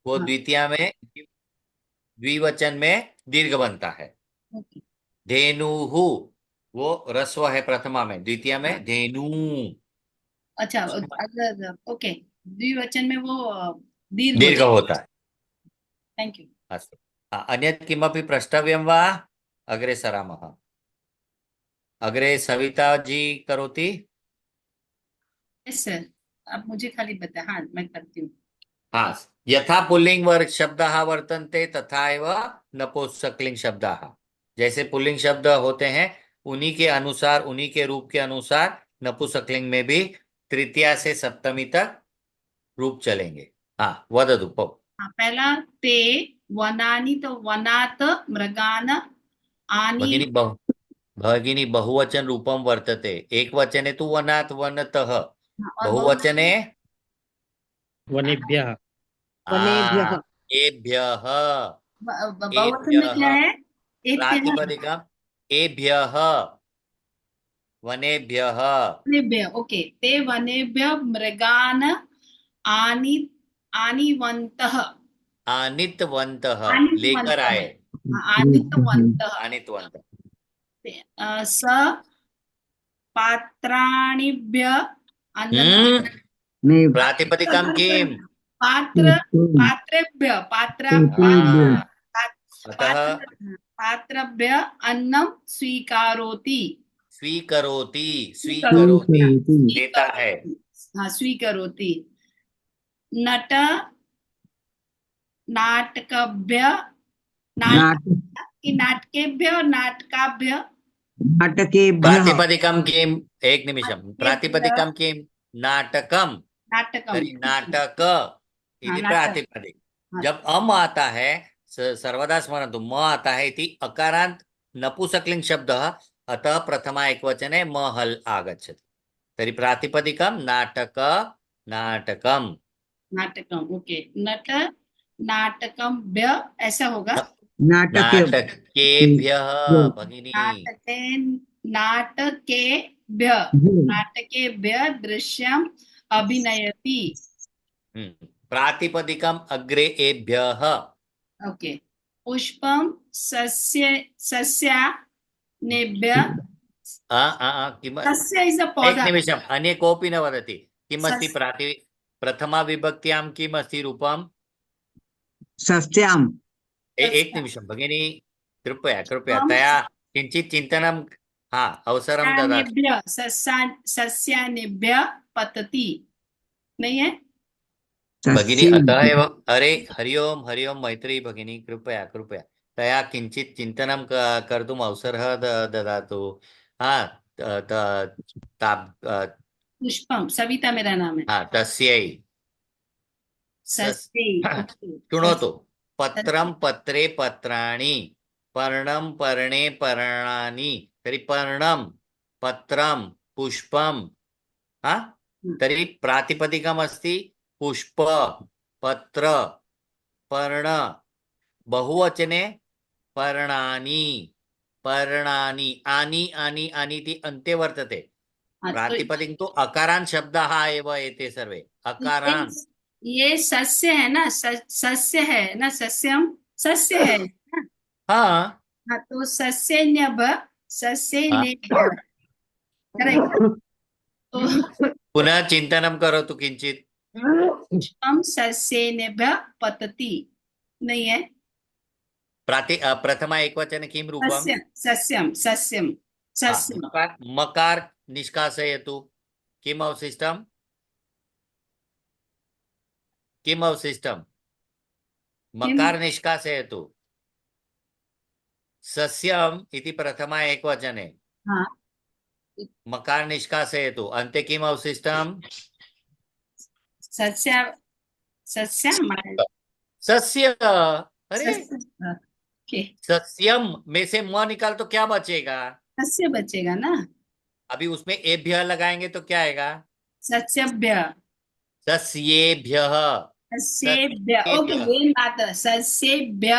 वो हाँ। द्वितीया में, द्विवचन में दीर्घ बनता है। ओके। धेनुहु, वो रस्व है प्रथमा में, द्वितीया में धेनु। अच्छा, अगर ओके, द्विवचन में वो दीर्घ हो दीर्घ जाए। होता है। Thank you. अस्तु। अन्यत् किमपि प्रष्टव्यं वा? अग्रे सरामः। अग्रे सविता जी करोति। यस सर, आप मुझे खाली बता, हाँ मैं करती हूँ। हाँ। यथा पुल्लिंग वर्ग शब्दाः वर्तन्ते तथा एव नपुंसकलिंग शब्दाः। जैसे पुल्लिंग शब्द होते हैं, उन्हीं के अनुसार, उन्हीं के रूप के अनुसार नपुंसकलिंग में भी तृतीया से सप्तमी तक रूप चलेंगे। हाँ, वदतु हाँ, पहला ते वनानि, तो वनात मृगान आनी। भगिनी भगिनी बहुवचन रूपम वर्तते। एक वचने तु वनात् वनतः। हाँ, और बहुवचने बहुवचन वनेभ्यः। आ एभ्यः। बहुवचन में क्या एभ्यः है? एभ्यः। प्रातिपदिकम् एभ्यः वनेभ्यः। वनेभ्य, ओके, ते वनेभ्य मृगान आनी, आनीवन्तः। आनितवन्तः, लेकर आनीतवन्तः। आए। हाँ, आनीतवन्तः। आनितवन्तः। स पात्राणिभ्य अन्नदान। हम्म। प्रातिपदिकं किम? पात्र, पात्रेभ्य, हाँ। अतः पात्र, पात्रभ्य अन्नम स्वीकारोति। स्वीकरोति, स्वीकरोति, स्वीकरोति हाँ, लेता है। स्वीकरोति। हाँ, स्वीकरोति। नट, नाटकभ्य, नाटक, नाट कि नाटकेभ्य और नाटकाभ्य। नाटकेभ्यः। प्रातिपदिकं किम? एक निमिषं। नाटकेभ्य, प्रातिपदिकं किम? नाटकम। नाटकम, तर्हि नाटक हाँ इति नाटक। प्रातिपदिक। हाँ, जब अम आता है, सर्वदा स्मरन्तु, म आता है इति अकारांत नपुंसकलिंग शब्दः, अतः प्रथमा एकवचने म हल् आगच्छति। तर्हि प्रातिपदिकं नाटक, नाटकम। नाटकम, ओके। नट नाटकम भ्य, ऐसा होगा। नाटके नाटकेभ्यः भगिनी। नाटके, नाटकेभ्य, नाटकेभ्य दृश्यम अभिनयति। प्रातिपदिकम् अग्रे एभ्यः। ओके। पुष्पम सस्य, सस्यानेभ्य। किम? सस्य इज अ एक पौधा। निमिषम्, अन्ये कोऽपि न वदति। किम् अस्ति सस, प्रथमा विभक्त्यां किम् अस्ति रूपम्? सस्याम्। एक सस्य, निमिषं भगिनी, कृपया कृपया पुष्पम तया किञ्चित् चिन्तनं, हा, अवसरं ददातु। सस्यानेभ्य, सस्यानेभ्य पतति, नहीं है? भगिनी सस्ये अतः एव, अरे हरि ओम, हरि ओम, मैत्री भगिनी, कृपया कृपया तया किञ्चित् चिन्तनं कर्तुम् अवसरः ददातु। हा। पुष्पम, सविता मेरा नाम है। हा, तस्यै। सस् सस्ते, ओके। शृणोतु। पत्रं सस्ते, पत्रे पत्राणि, पर्णं पर्णे पर्णानि। तर्हि पर्णं, पत्रं, पुष्पं। हा। तर्हि प्रातिपदिकमस्ति पुष्प, पत्र, पर्ण। बहुवचने पर्णानि, पर्णानि। आनि आनि आनि इति अन्ते वर्तते। हाँ, तो प्रातिपदिक तो अकारांत शब्दाः एव एते सर्वे ये अकारांत। ये सस्य है ना, सस्य है ना, सस्यम सस्य है ना। हाँ। हाँ, तो सस्य न्यभ, सस्य हाँ। नेभ्य, करेक्ट। तो पुनः चिंतनं करोतु किंचित। पुष्पम सस्य नेभ्य पतति, नहीं है? प्रथमा एकवचन किं रूपम? सस्य, सस्यम, सस्यम, हाँ, सस्यम। मकार मकार निष्कासयतु। किम अवशिष्टम? किम अवशिष्टम? किम? मकार निष्कासयतु। सस्यम इति प्रथमा एकवचने हाँ, मकार निष्कासयतु। अन्ते किम अवशिष्टम? सस्य, सस्यम, सस्य। अरे, सस्य, ओके। सस्यम में से म निकाल तो क्या बचेगा? सस्य बचेगा ना। अभी उसमें एभ्य लगाएंगे तो क्या आएगा? सस्यभ्य, सस्येभ्यः। सस्येभ्य, ओके, सस्येभ्यः। ये मात्र सस्येभ्य।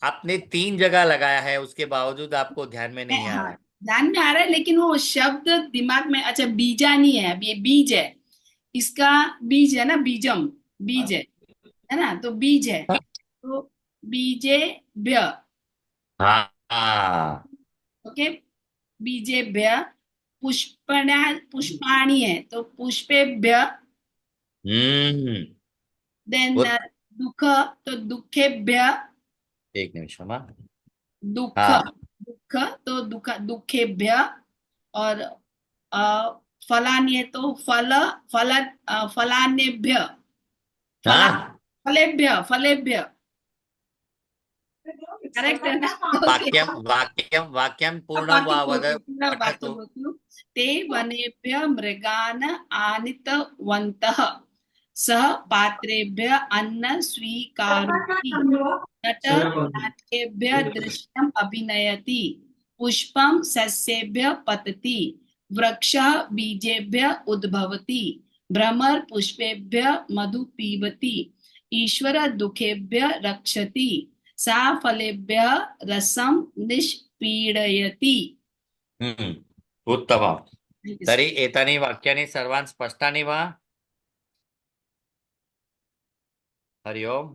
आपने 3 जगह लगाया है, उसके बावजूद आपको ध्यान में नहीं आ हाँ, रहा है। ध्यान में आ रहा है, लेकिन वो शब्द दिमाग में, अच्छा बीजा नहीं है, अब ये बीज है, इसका बीज है ना, बीजम, बीज है। है ना, तो बीज है, हाँ तो बीजे ब्य। हाँ हाँ। ओके, बीजे ब्य। पुष्पणा, पुष्पाणी है तो पुष्पेभ्य। हम्म। देन वो दुख, तो दुखेभ्य। एक निमिष हाँ। दुख, हाँ दुख तो दुखेभ्य। और अ, फलान्य तो फलान्येभ्य। फला हाँ। फलेभ्य, फलेभ्य। करेक्ट है ना? ओके। वाक्यम वाक्यम वाक्यम अब पूर्णं वाक्य वा वद बोलती हूँ, पूरा वाक्य पठतु। बोलती हूँ। ते वनेभ्य मृगान आनीतवन्तः, सः पात्रेभ्य अन्न स्वीकरोति, तटकाकेभ्य दृश्यम् अभिनयति, पुष्पं सस्येभ्य पतति, वृक्षः बीजेभ्य उद्भवति, भ्रमर पुष्पेभ्य मधु पीबति, ईश्वर दुखेभ्य रक्षति, सा फलेभ्य रसं निष्पीडयति। उत्तमम्। Thank you, sir. तर्हि एतानि वाक्यानि सर्वाणि स्पष्टानि वा? हरि ओम्।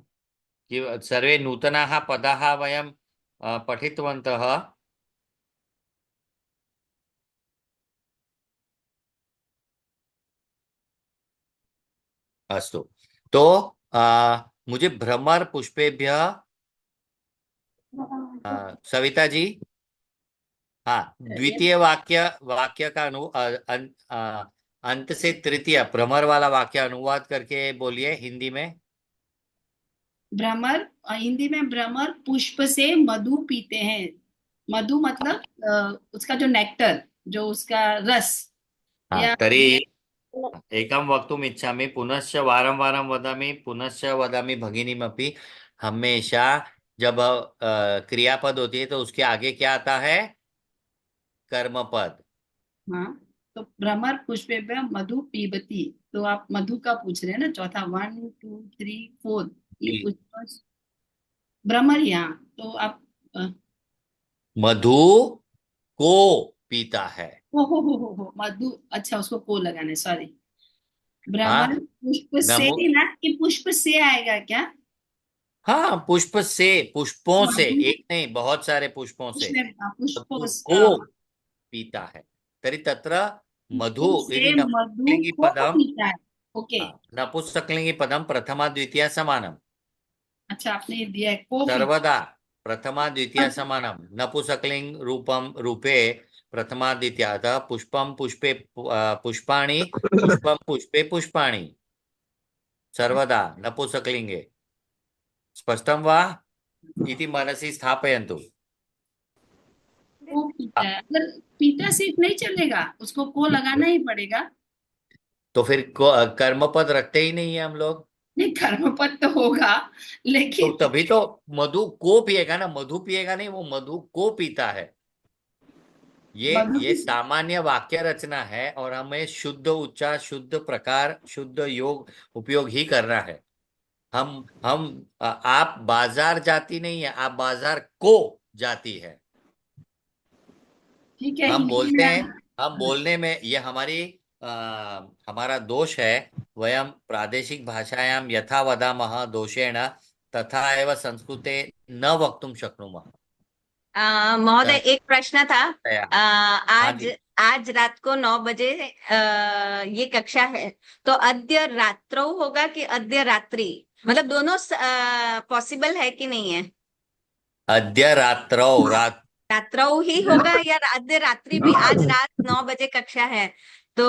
सर्वे नूतनाः पदाः वयं पठितवन्तः। अस्तु। तो मुझे भ्रमर पुष्पेभ्य सविता जी, हाँ, Yes. द्वितीय वाक्य वाक्य का अंत से तृतीय भ्रमर वाला वाक्य अनुवाद करके बोलिए हिंदी में। भ्रमर, हिंदी में भ्रमर पुष्प से मधु पीते हैं। मधु मतलब उसका जो नेक्टर, जो उसका रस, हाँ या तर्हि एकं वक्तुम् इच्छामि, पुनश्च वारं वारं वदामि, पुनश्च वदामि भगिनीमपि। हमेशा जब क्रियापद होती है तो उसके आगे क्या आता है? कर्मपद। हाँ, तो भ्रमर पुष्पेभ्य मधु पीबती, तो आप मधु का पूछ रहे हैं ना, चौथा, 1 2 3 4, ये पुष्प भ्रमर यहाँ, तो आप मधु को पीता है। हो मधु, अच्छा उसको को लगाना, सॉरी। भ्रमर हाँ पुष्प से नमो। ना, कि पुष्प से आएगा क्या? हाँ पुष्प से, पुष्पों से, मधु एक नहीं बहुत सारे पुष्पों से पुष्प मधु को पीता है। तर्हि तत्र मधु पुष्पों से इति मधु नपुंसकलिंगी को पदम। पीता है। ओके। हाँ, नपुंसकलिंगी पदम प्रथमा द्वितीया समानम। अच्छा, आपने ये दिया है को पीता। सर्वदा प्रथमा द्वितीया समानम, नपुंसकलिंग रूपम रूपे प्रथमा द्वितीया। अतः पुष्पम पुष्पे पुष्पाणि, पुष्पम पुष्पे पुष्पाणि, सर्वदा नपुंसकलिंगे। स्पष्टं वा इति मनसि स्थापयन्तु। को पीता है, अगर पीता सिर्फ नहीं चलेगा, उसको को लगाना ही पड़ेगा। तो फिर कर्मपद रखते ही नहीं है हम लोग। नहीं, कर्मपद तो होगा, तो लेकिन तभी तो मधु को पिएगा ना, मधु पिएगा नहीं, वो मधु को पीता है। ये मधु ये सामान्य वाक्य रचना है और हमें शुद्ध उच्चार, शुद्ध प्रकार, शुद्ध योग उपयोग ही करना है। हम आप बाजार जाती नहीं है, आप बाजार को जाती है। ठीक है, हम हिंदी बोलते में हैं, हम बोलने में ये हमारा दोष है। वयम प्रादेशिक भाषायां यथा वदामः दोषेण तथा एव संस्कृते न वक्तुं शक्नुमः। महोदय, एक प्रश्न था। तया हाँ आज जी। आज रात को 9 बजे ये कक्षा है, तो अद्य रात्रौ होगा कि अद्य रात्रि, मतलब दोनों पॉसिबल है कि नहीं है? अद्य रात्रौ रात्रौ ही होगा या अद्य रात्रि भी? आज रात 9 बजे कक्षा है, तो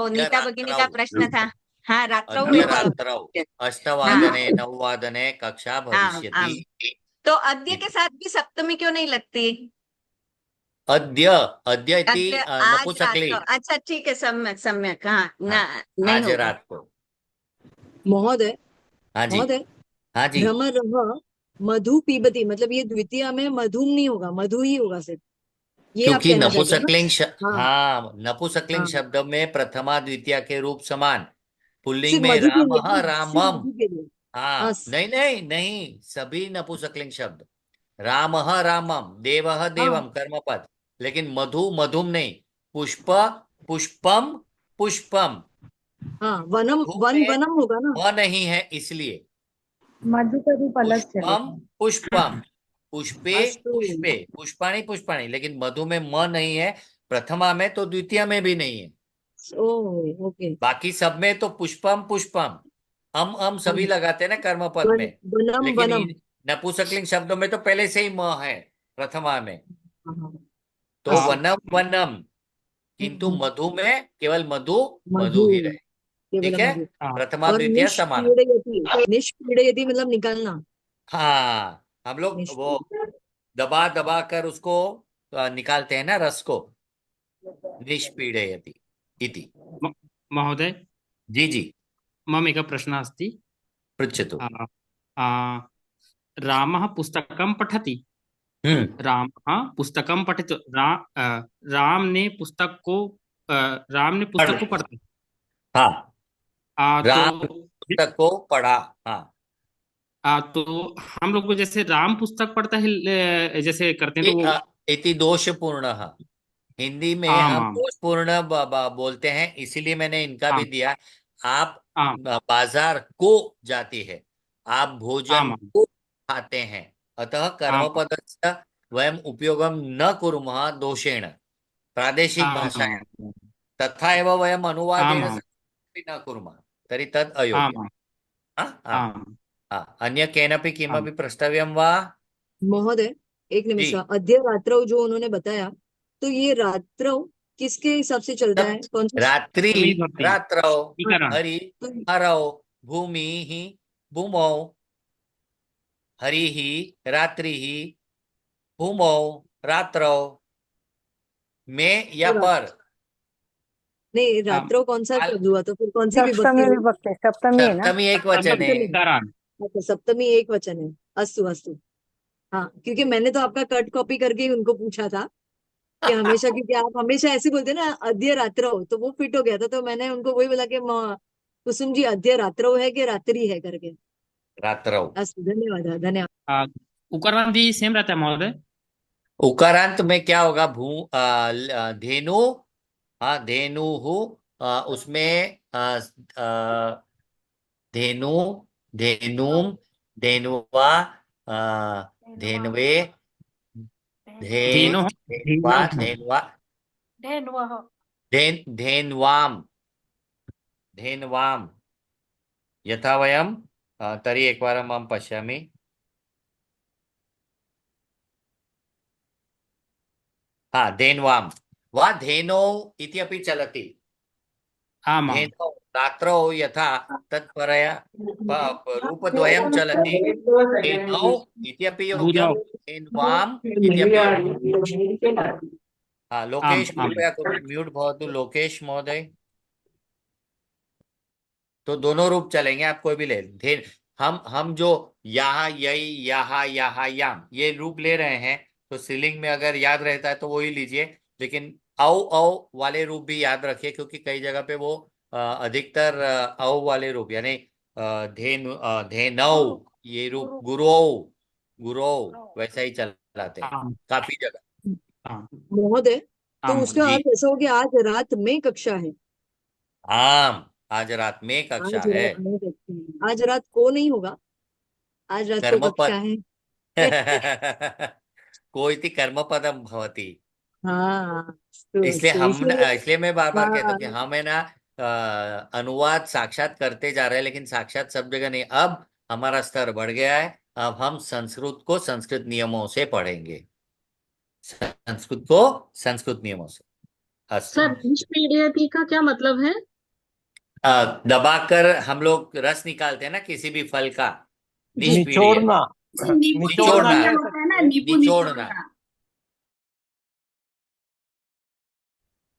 अद्य नीता भगिनी रात्रौ का प्रश्न था। हाँ, रात्रौ ही अद्य होगा। रात्रौ हाँ 8 वादने 9 वादने कक्षा हाँ हाँ। भविष्यति तो अद्य के इति। साथ भी सप्तमी क्यों नहीं लगती? अद्य अद्य इति अद्य, आज रात नपुंसकलिंग। को। अच्छा ठीक है, सम्यक सम्यक। हाँ हाँ ना, नहीं आज होगा। रात को। महोदय, हाँ जी। महोदय, हाँ जी। भ्रमरः मधु पीबती, मतलब ये द्वितीय में मधु नहीं होगा, मधु ही होगा सिर्फ, ये आप क्योंकि कहना चाहते हैं नपुंसकलिंग ना? हाँ हाँ नपुंसकलिंग हाँ, शब्द में प्रथमा द्वितीय के रूप समान, पुल्लिंग सिर्फ में मधु के राम लिए ना, सिर्फ रामम। मधु के लिए। हाँ हाँ नहीं नहीं नहीं, सभी नपुंसकलिंग शब्द। राम रामम, देव हाँ देवम कर्मपद, लेकिन मधु मधुम नहीं। पुष्प पुष्पम पुष्पम, हाँ, वनम धू वन में वनम होगा ना? व नहीं है इसलिए। मधु का रूप अलग पुष्पम चलेगा। पुष्पम, पुष्पे अस्तु। पुष्पे, पुष्पाणी पुष्पाणी, लेकिन मधु में म नहीं है, प्रथमा में तो द्वितीय में भी नहीं है। Oh okay. बाकी सब में तो पुष्पम पुष्पम, सभी लगाते हैं ना कर्म पद में, वनम लेकिन वनम। नपुंसकलिंग शब्दों में तो पहले से ही म है प्रथमा में, हाँ, हाँ। तो हाँ। वनम वनम, किंतु मधु में केवल मधु मधु, मधु ही रहे। ठीक केवल है, मधु। हाँ। प्रथमा और द्वितीय समान। निष्पीड़यति मतलब निकालना। हाँ, हम लोग वो निष्पीड़ दबा दबा कर उसको निकालते हैं ना रस को, निष्पीडयति इति। म- महोदय, जी जी, मम एकः प्रश्नः अस्ति। पृच्छतु। आ, आ, रामः पुस्तकं पठति। हम्म। रामः पुस्तकं पठति। राम ने पुस्तक को राम ने पढ़, पुस्तक को पढ़ा। हाँ, तो राम पुस्तक को पढ़ा। हाँ, तो हम लोग को जैसे राम पुस्तक पढ़ता है, जैसे करते हैं तो वो इति दोषपूर्ण। हिंदी में आम हम आम दोषपूर्ण बोलते हैं, इसीलिए मैंने इनका भी आम दिया। आप आम बाजार को जाती है, आप भोजन आम को खाते हैं, अतः आम कर्मपदस्य वयम उपयोगम न कुर्मः दोषेण प्रादेशिक आम भाषायां, आम तथा एव वयम आम अनुवादेन आम न कुर्मः तर्हि तद् आम अयोग्यम्। आम हाँ हाँ आम हाँ, अन्य केनपि आम किमपि प्रष्टव्यं वा? महोदय, एक निमिष। जी, अद्य रात्रौ जो उन्होंने बताया, तो ये रात्रौ किसके हिसाब से चलता तब है? कौन सा? रात्रि, विभक्ति रात्रौ, विकरण हरि, तो हरौ, भूमि, भूमौ, हरि, रात्रि, भूमौ, रात्रौ, में या रात पर। नहीं, आम रात्रौ कौन सा काल- शब्द हुआ? तो फिर कौन सी विभक्ति सप्तमी हुई? विभक्ति, सप्तमी है ना। सप्तमी एक वचन है। सप्तमी। विकरण अच्छा, सप्तमी एक वचन है। अस्तु अस्तु। हाँ, क्योंकि मैंने तो आपका कट कॉपी करके ही उनको पूछा था कि हमेशा, क्योंकि आप हमेशा ऐसे बोलते हैं ना अद्य रात्रौ, तो वो फिट हो गया था। तो मैंने उनको वही बोला कि कुसुम जी, अद्य रात्रौ है कि रात्रि है करके। रात्रौ। अस्तु, धन्यवाद धन्यवाद। उकरण भी सेम रहता है महोदय। उकारांत में क्या होगा? धेनु, हाँ धेनु, उसमें धेनु, धेनुम, धेनुवा, धेनवे, धे धेनो धेनुवा, धेनो धेनुवा, धेन्वाम, धेन्वाम, यथा वयम तर्हि एकवारम् अहं पश्यामि। हाँ, धेन्वाम वा धेनौ इति अपि चलति। आम आम धेनौ रात्रौ यथा तत्परया रूपद्वयं चलति। धेनौ इति अपि बुधौ योग्यं, धेन्वाम इति अपि योग्यं। हाँ, आम लोकेश आम कृपया म्यूट भवतु, लोकेश महोदय। तो दोनों रूप चलेंगे, आप कोई भी ले धेन। हम जो यहाँ यही यहाँ यहाँ याम ये रूप ले रहे हैं, तो स्त्रीलिंग में अगर याद रहता है तो वो ही लीजिए, लेकिन औ औ वाले रूप भी याद रखिए, क्योंकि कई जगह पे वो अधिकतर औ वाले रूप, यानी धेनौ ये रूप, गुरौ, गुरौ वैसा ही चलाते हैं आम काफी जगह। आम महोदय, तो आम उसका जी, अर्थ ऐसा हो गया आज रात में कक्षा है। आम, आज रात में कक्षा आज है। रात में कक्षा है, आज रात को नहीं होगा। आज रात तो कक्षा कर्मपद है। कोई कर्मपदम भवति। हाँ, इसलिए तो हम, इसलिए। इसलिए मैं बार बार कहता हाँ, हूँ कि हम है ना अनुवाद साक्षात करते जा रहे हैं, लेकिन साक्षात सब जगह नहीं। अब हमारा स्तर बढ़ गया है, अब हम संस्कृत को संस्कृत नियमों से पढ़ेंगे, संस्कृत को संस्कृत नियमों से। अस्तु। सर निष्पीड़यति का क्या मतलब है? दबाकर हम लोग रस निकालते हैं ना किसी भी फल का, जी। निष्पीड़ित, नींबू, नींबू निचोड़ना, क्या होता है ना, नींबू निचोड़ना। निचोड़ना।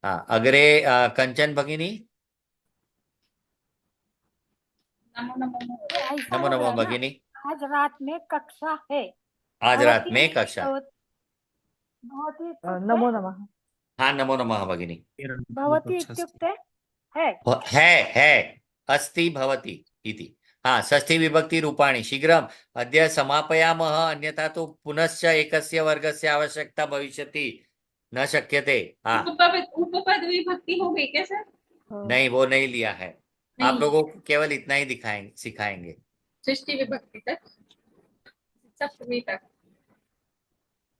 हाँ, अग्रे कंचन भगिनी। नमो नमो महोदय। ऐसा नमो हो नमो गया ना, भगिनी। आज रात में कक्षा है। आज रात भवती में कक्षा। भवती नमो इत्युक्ते नमः। हाँ, नमो नमः भगिनी। भवती इत्युक्ते है। है, अस्ति भवति इति। हाँ, षष्ठी विभक्ति रूपाणि शीघ्रम् अद्य समापयामः, अन्यथा तो पुनश्च एकस्य वर्गस्य आवश्यकता भविष्यति, न शक्यते। हाँ, उपपद विभक्ति हो गई क्या सर? नहीं वो नहीं लिया है, आप नहीं, लोगों को केवल इतना ही दिखाएंगे, सिखाएंगे। षष्ठी विभक्ति तक, सप्तमी तक।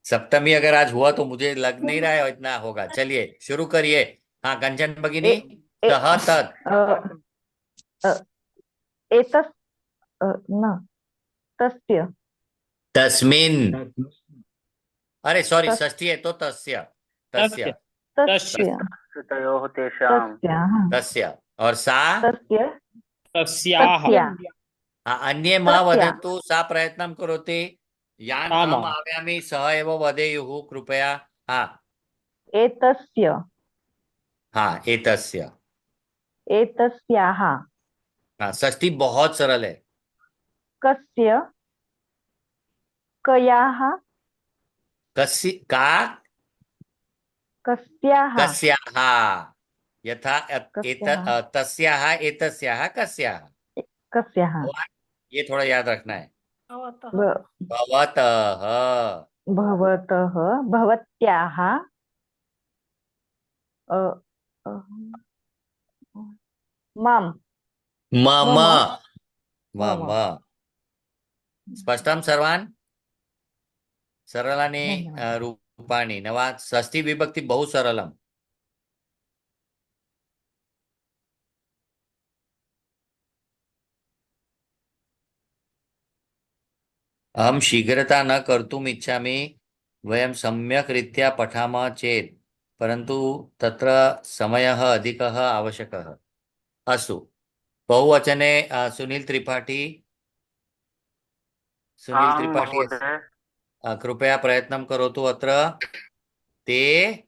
सप्तमी अगर आज हुआ तो मुझे लग नहीं रहा है इतना होगा। चलिए शुरू करिए। हाँ, कंचन भगिनी। ए, सह तत् अ, एतस् न तस्य तस्मिन्। अरे सॉरी, तस् षष्ठी है तो तस्य। तस्य तस्य तस्य तयोः तेषाम् तस्याः तस्य और सा। तस्य तस्याः तस्याः हाँ, अन्ये मा तस्याः वदन्तु सा प्रयत्नं करोति। यान् आम् अहम् आव्यामि सः एव वदेयुः कृपया। हाँ एतस्य हाँ, एतस्य। एतस्याः हाँ, षष्ठी बहुत सरल है। कस्य कयाः कस्य का कस्याः कस्याः। यथा कस्याः तस्याः एतस्याः कस्याः। कस्याः और ये थोड़ा याद रखना है। भवतः ब- भवतः भवतः भवत्याः अ, अ, मां मम मम मम। मम स्पष्टं सर्वान्। सरलानि धन्यवादः रूपाणि न वा? षष्ठी विभक्ति बहु सरलम्। अहं शीघ्रता न कर्तुम् इच्छामि। वयं सम्यक् रीत्या पठामः चेत्, परन्तु तत्र समयः अधिकः आवश्यकः। अस्तु, बहुवचने सुनील त्रिपाठी। सुनील आम् त्रिपाठी महोदय। कृपया प्रयत्नं करोतु। अत्र ते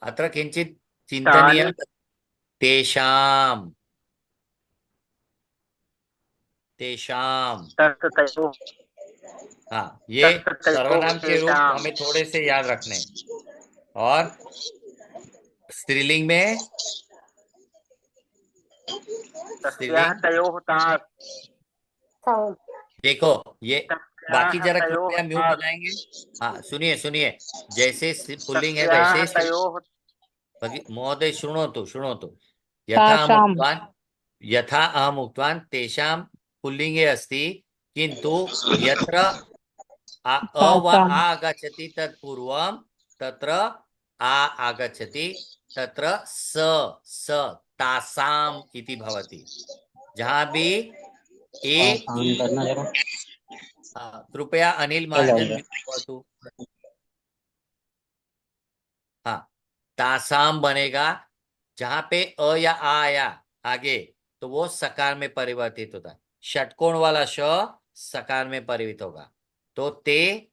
अत्र किञ्चित् चिन्तनीयं। तानि तेषाम् तेषाम्। तयोः हाँ, ये सर्वनाम के रूप तेषाम् हमें थोड़े से याद रखने हैं। और स्त्रीलिंग में तस्याः स्त्रीलिंग तयोः देखो, ये बाकी तस्याः जरा तयोः कृपया म्यूट हो जाएंगे। हाँ, सुनिए सुनिए। जैसे पुल्लिंग है तस्याः वैसे तयोः महोदय शृणोतु। यथा अहम् उक्तवान् यथा अहम् उक्तवान् तेषां पुल्लिङ्गे अस्ति, किन्तु यत्र अ वा आ आगच्छति तत्पूर्वं तत्र आ आगच्छति। तत्र स तासाम् इति भवति। जहाँ भी ए ई कृपया अनिल महाजन म्यूट भवतु। हाँ, तासाम बनेगा। जहां पे अ या आ आया आगे तो वो सकार में परिवर्तित होता है। षटकोण वाला श सकार में परिवर्तित होगा। तो ते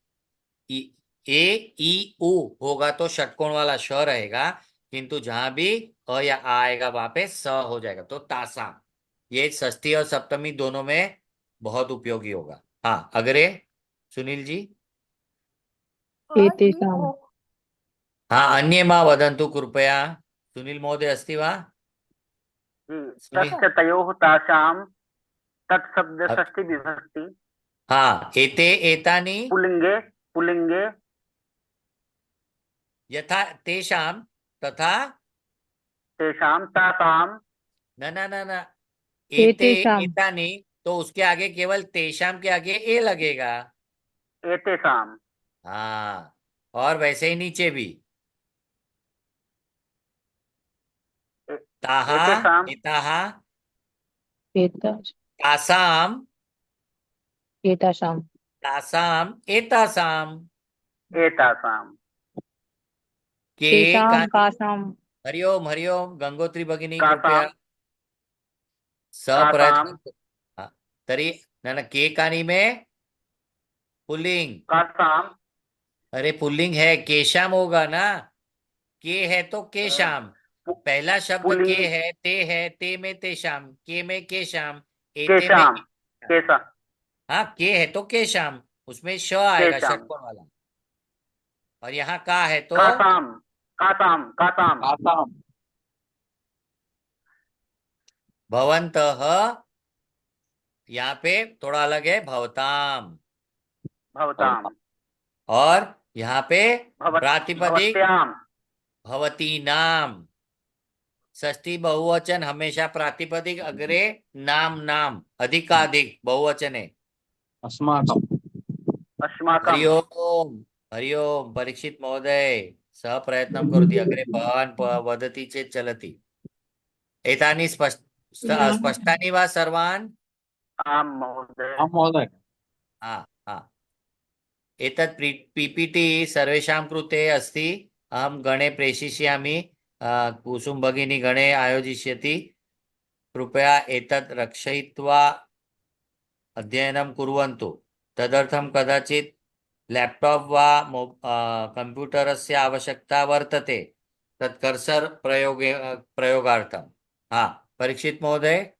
ई, ए ई उ होगा तो षटकोण वाला श रहेगा, किंतु जहां भी अ या आ आएगा वहां पे स हो जाएगा। तो तासाम, ये षष्ठी और सप्तमी दोनों में बहुत उपयोगी होगा। हाँ, अगरे सुनील जी। एतेषां हाँ, अन्ये मा वदन्तु कृपया। सुनील महोदय अस्ति वा? सुनील। तस्य तयोः तासाम् तत्शब्द षष्ठी विभक्ति हाँ, एते एतानि पुल्लिङ्गे पुल्लिङ्गे यथा तेषां तथा। तेषां तासाम् न न न न, एते एतेषां एतानि तो उसके आगे केवल तेषां के आगे ए लगेगा। एतेषाम् हाँ, और वैसे ही नीचे भी ताहा एतेषाम् एताः एताश् तासां एतासां तासाम् एतासाम् एतासाम् के तेषां कानि। कासां हरिओम गंगोत्री भगिनी कृपया कासाम् कासाम् सप्रयत्न। हाँ, तरी न न के कानि में पुल्लिंग। कासाम् अरे पुल्लिंग है, केशाम होगा ना। के है तो केशाम। पहला शब्द के पुल्लिङ्ग है, ते में तेशाम, के में केशाम, एते में केशाम् केशाम। केशा हाँ, के है तो केशाम, उसमें श आएगा केशाम् षटकोण वाला। और यहाँ का है तो कासाम् कासाम् कासाम् भवन्तः। यहाँ पे थोड़ा अलग है, भवताम। भवताम् और यहाँ पे भवत् प्रातिपदिक भवत्याम् भवतीनाम। षष्ठी बहुवचन हमेशा प्रातिपदिक, अग्रे नाम नाम, अधिकाधिक बहुवचन है। अस्माकम् अस्माकम् हरिओम हरिओम परीक्षित महोदय सह प्रयत्नं करोति, अग्रे भवान् वदति चेत् चलति। एतानि स्पष्टानि वा सर्वान्? आं महोदय। आं महोदय। हाँ हाँ, एतत् पीपीटी सर्वेषां कृते अस्ति। अहं गणे प्रेषयिष्यामि, कुसुम भगिनी गणे आयोजिष्यति। कृपया एतत् रक्षयित्वा अध्ययनं कुर्वन्तु। तदर्थं कदाचित् लैपटॉप वा कंप्यूटरस्य आवश्यकता वर्तते, तत् कर्सर प्रयोगार्थं। हाँ परीक्षित महोदय।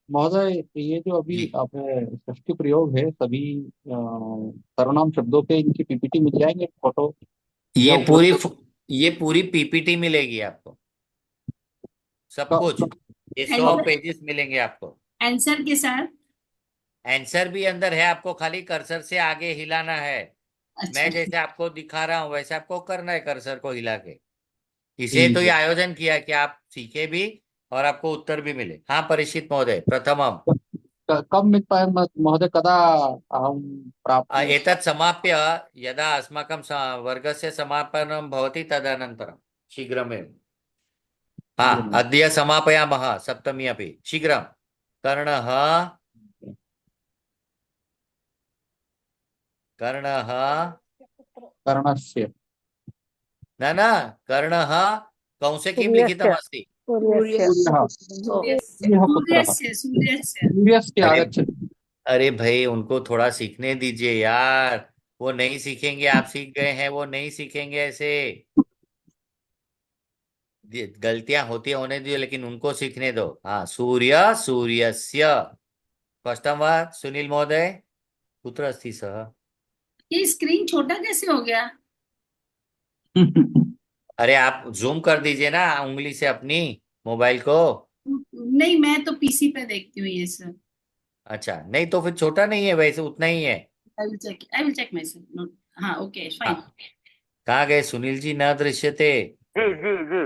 महोदय ये जो अभी जी, आपने षष्ठी प्रयोग है सभी सर्वनाम शब्दों के, इनकी पीपीटी मिल जाएंगे, फोटो या ये पूरी उपलब्ध? ये पूरी पीपीटी मिलेगी आपको, सब कुछ। ये 100 आंसर पेजेस मिलेंगे आपको। आंसर के साथ। आंसर भी अंदर है, आपको खाली कर्सर से आगे हिलाना है। अच्छा मैं जैसे आपको दिखा रहा हूं वैसे आपको करना है, कर्सर को हिला के। इसे तो ठीक ये है। आयोजन किया कि आप सीखे भी और आपको उत्तर भी मिले। हाँ परीक्षित महोदय, प्रथमम कब मिल पाए महोदय, कदा अहं प्राप्नुयाम्? एतत् समाप्य यदा अस्माकं वर्गस्य समापनं भवति तदनन्तरं शीघ्रमेव। हाँ शीघ्रमेव। अद्य समापयामः, सप्तमी अपि शीघ्रं। कर्णः कर्णः कर्णस्य न न, कर्णः कंसे किं सूर्यस्य लिखितमस्ति? सूर्यस्य सूर्यः सूर्यस्य सूर्यः पुत्रः सूर्यस्य सूर्यस्य अरे आगच्छति। अरे भाई उनको थोड़ा सीखने दीजिए यार, वो नहीं सीखेंगे। आप सीख गए हैं, वो नहीं सीखेंगे ऐसे। गलतियां होती होने दो, लेकिन उनको सीखने दो। हाँ सूर्य सूर्यस्य। स्पष्टं वा सुनील महोदय? कुत्र अस्ति सः? ये स्क्रीन छोटा कैसे हो गया? अरे आप जूम कर दीजिए ना उंगली से अपनी मोबाइल को। नहीं, मैं तो पीसी पे देखती हूँ ये सब। अच्छा नहीं तो फिर छोटा नहीं है, वैसे उतना ही है। I will check myself. हाँ ओके हाँ, फाइन। कहाँ गए सुनील जी? न दृश्यते। जी जी जी।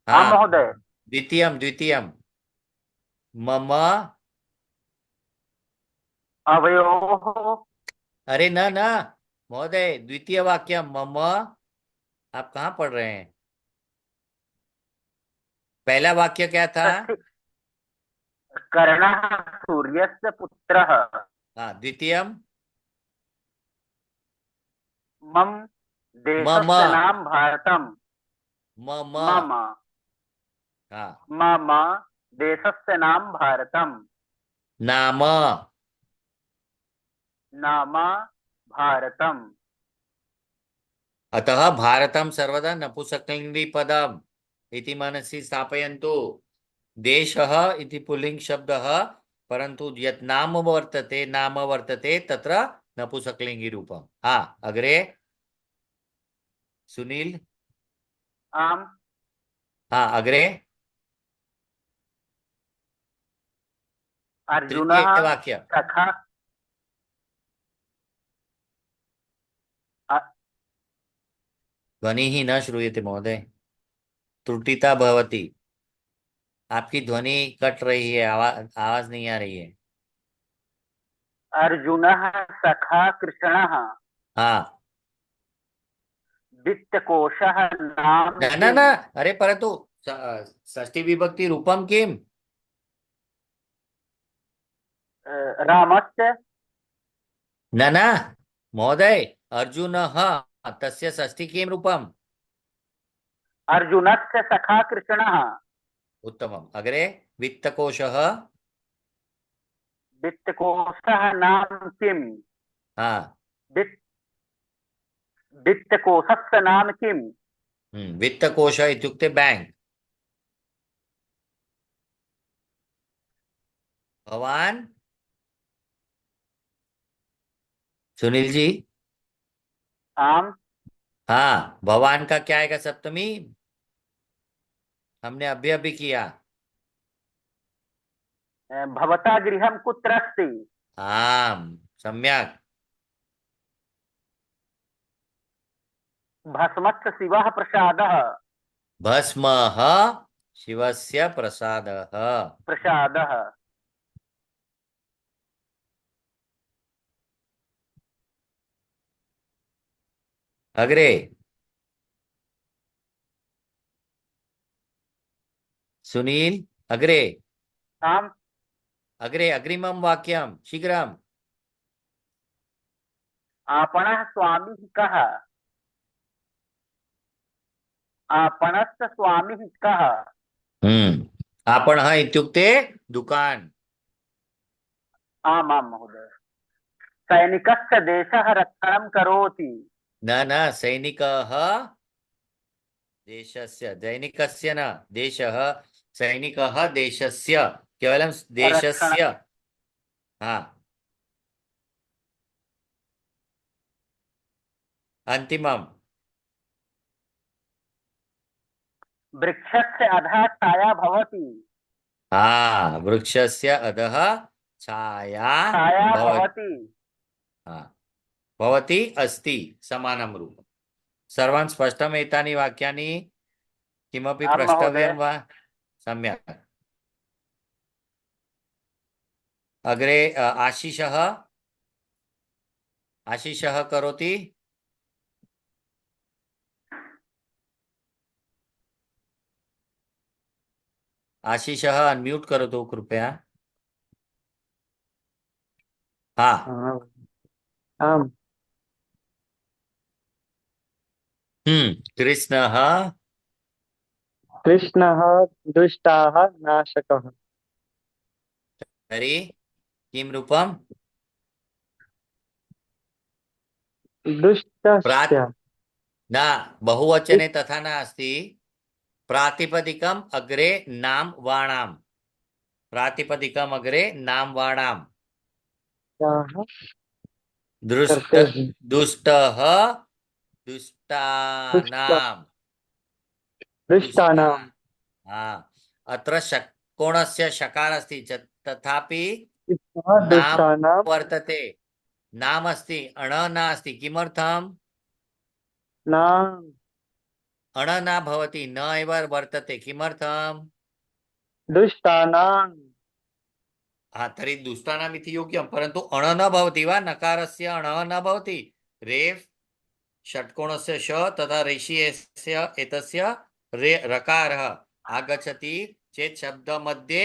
आं हाँ महोदय। द्वितीयं द्वितीयं मम। आवयोः अरे न न महोदय, द्वितीय वाक्य मम। आप कहाँ पढ़ रहे हैं? पहला वाक्य क्या था? षष्ठी कर्णः सूर्यस्य पुत्रः। हाँ द्वितीयं मम मम देशस्य नाम भारतम्। मम। मम हाँ मम देशस्य नाम भारतम्। नाम। नाम भारतम्। अतः भारतं सर्वदा नपुंसकलिङ्गपदम् इति मनसि स्थापयन्तु। देशः इति पुल्लिङ्ग शब्दः, परन्तु यत् नाम वर्तते तत्र नपुंसकलिङ्गी रूपम्। हाँ अग्रे सुनील। आम् हाँ अग्रे अर्जुनः तृतीय वाक्य। सखा अ- ध्वनिः न श्रूयते महोदय, त्रुटिता भवति। आपकी ध्वनि कट रही है, आवाज आवाज नहीं आ रही है। अर्जुनः सखा कृष्णः हाँ वित्तकोशः नाम न न न, किम्। अरे परन्तु षष्ठी विभक्ति रूपम किम? रामस्य न न महोदय, अर्जुनः तस्य षष्ठी किम रूपम? अर्जुनस्य सखा कृष्णः उत्तमम्। अग्रे वित्तकोशः। वित्तकोशः नाम किम्। हाँ वित्त वित्तकोशस्य नाम किम्। वित्तकोश इत्युक्ते बैंक। भवान सुनील जी। आम् हाँ भवान का क्या आएगा सप्तमी? हमने अभी अभी किया। भवता गृहं कुत्र अस्ति। आम सम्यक। भस्मस्य शिवः प्रसादः। भस्मः शिवस्य प्रसादः। प्रसादः। अग्रे सुनील, अग्रे आम्। अग्रे अग्रिमं वाक्यं शीघ्रम्। आपणः स्वामी कः? आपणस्य स्वामी कः? आपणः इत्युक्ते दुकान। आम् आम् महोदय। सैनिकस्य देशः रक्षणं करोति। न सैनिकः देशस्य, दैनिकस्य न, देशः, सैनिकः देशस्य, केवलं रक्षण देशस्य। हाँ, अंतिमम्। वृक्षस्य अधः छाया भवति। हाँ, वृक्षस्य अधः छाया छाया भवति। भवति। हाँ, भवति अस्ति समानं रूपम्। सर्वान् स्पष्टम् एतानि वाक्यानि? किमपि आम् महोदय। प्रष्टव्यं वा? सम्यक्। अग्रे आशिषः, आशिषः करोति। आशिषः अनम्यूट करोतु कृपया। हाँ, आम्। कृष्णः कृष्णः दुष्टाः नाशकः। तर्हि किं रूपम्? दुष्टस्य। न, बहुवचने तथा नास्ति। प्रातिपदिकम् अग्रे नाम वाणाम्, प्रातिपदिकम् अग्रे नाम वाणाम्। दृष्ट, करते हैं। दुष्टः, दुष्ट दुष्टानाम्, दुष्टा। दुष्टानाम्। हाँ, अत्र षट्कोणस्य शकार अस्ति तथापि नाम दुष्टानाम् वर्तते। नाम अस्ति, अण नास्ति। किमर्थम्? नाम अण न भवति, न एव वर्तते। किमर्थम्? दुष्टानाम्। हाँ, तर्हि दुष्टानाम् इति योग्यं, परन्तु अण न भवति वा? नकारस्य अणः न भवति। रेफ् षट्कोणस्य श तथा ऋषियस्य एतस्य रे रकारः आगच्छति चेत् शब्दमध्ये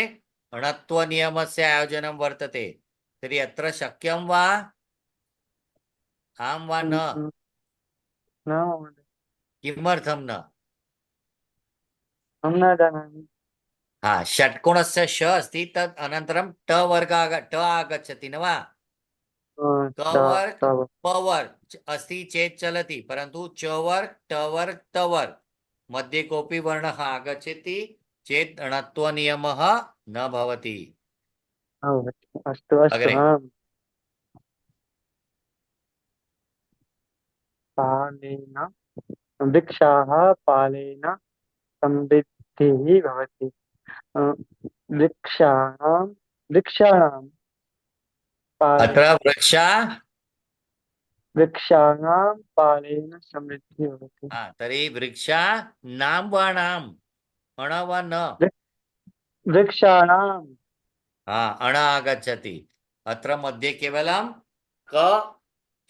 अणत्वनियमस्य आयोजनं वर्तते। तर्हि अत्र शक्यं वा? आं वा न? न महोदय, किमर्थं न? अहं न जानामि। हाँ, षट्कोणस्य श अस्ति, तद् अनन्तरं ट वर्ग ट आगच्छति न वा? क वर्ग तव प वर्ग अस्ति चेत् चलति, परन्तु च वर्ग ट वर्ग त वर्ग मध्ये कोऽपि वर्णः आगच्छति चेत् अणत्वनियमः न भवति। अस्तु अस्तु। अग्रे आम्। पालेन वृक्षाः पालेन समृद्धिः भवति। वृक्षाणां वृक्षाणां अत्र पालेन वृक्षाणां पालेन समृद्धिः भवति। तर्हि वृक्षा नाम वा नाम? अण वा न? वृक्षाणां। अण आगच्छति। अत्र मध्ये केवलं क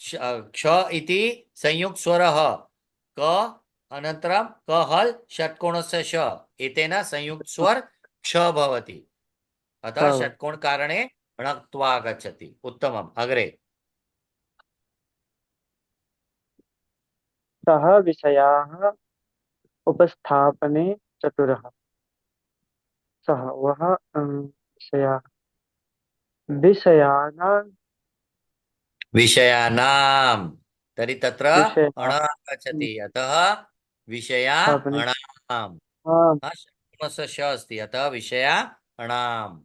क्ष इति संयुक्त स्वरः, क अनन्तरं क हल् षट्कोणस्य श, एतेन संयुक्त स्वर क्ष भवति। अतः षट्कोण कारणे णत्वा आगच्छति। उत्तमम्। अग्रे सः विषयाः उपस्थापने चतुरः। सः वः विषयाः विषयाणां विषयानां, तर्हि तत्र अण विषयाः आगच्छति, अतः विषया स्थापने। अणाम्। आम्। षट्कोणस्य श अस्ति, अतः विषया अणाम्।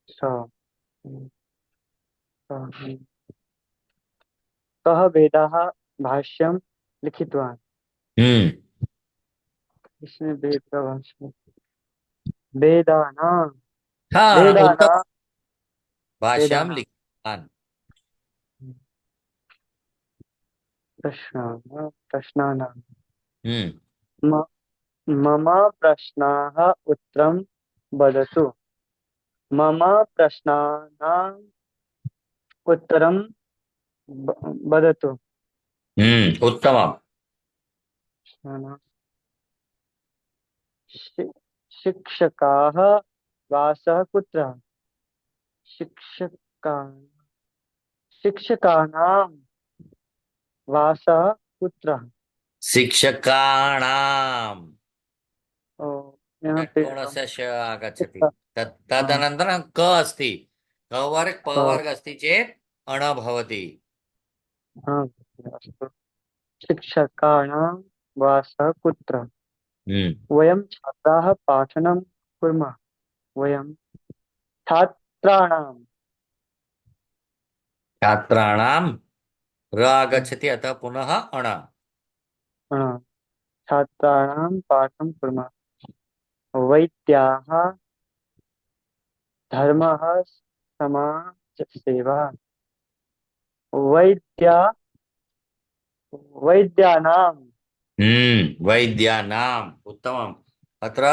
स कः वेदाः भाष्यं लिखितवान्? इसमें वेद का भाष्य वेदानां उत्तम वेदानां भाष्यां वेदानां लिखितवान्। प्रश्नानां प्रश्नानां मम प्रश्नाः उत्तरं वदतु। मम प्रश्नानाम् उत्तरं वदतु। उत्तमम्। शिक्षकाः वासः कुत्र? शिक्षका शिक्षकाणां वासः कुत्र? शिक्षकाणाम् ओ, यहाँ पे षट्कोणस्य श आगच्छति। तदनन्तरं क अस्ति। कवर्ग पवर्ग अस्ति चेत् अण भवति। हाँ, अस्तु। शिक्षकाणां वासः कुत्र? वयं छात्राः पाठनं कुर्मः। वयं छात्राणां र आगच्छति, अतः पुनः अण। छात्राणां पाठं कुर्मः। वैद्याः धर्मः समाजसेवा। वैद्यानां वैद्यानाम् उत्तमम्। अत्र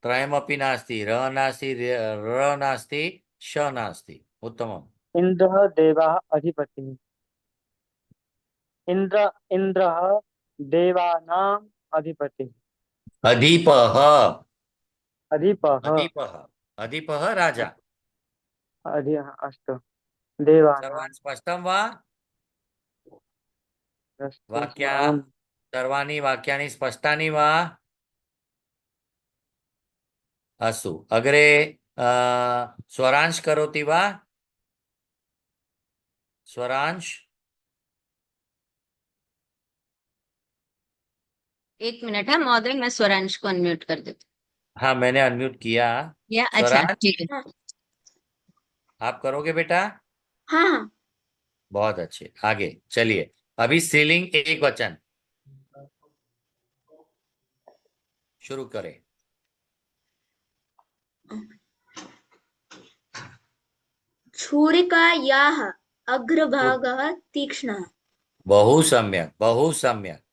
त्रयमपि नास्ति, र नास्ति, र नास्ति, श नास्ति। उत्तमम्। इन्द्रः देवः अधिपतिः। इन्द्रः देवानाम् अधिपतिः। अधिपः अधिपः अधिपः राजा। अस्तु। देवानां सर्वान् स्पष्टं वा? सर्वाणि वाक्यानि स्पष्टानि वा? अस्तु, अग्रे स्वरांश करोति वा? स्वरांश। एक मिनट है महोदय, मैं स्वरांश को अनम्यूट कर देती हाँ, मैंने अनम्यूट किया। हूँ। अच्छा, स्वरांश ठीक है। आप करोगे बेटा? हाँ। बहुत अच्छे, आगे चलिए। अभी स्त्रीलिंग एक वचन शुरू करें। छुरिकायाः अग्रभागः तीक्ष्णः। बहु सम्यक, बहु सम्यक।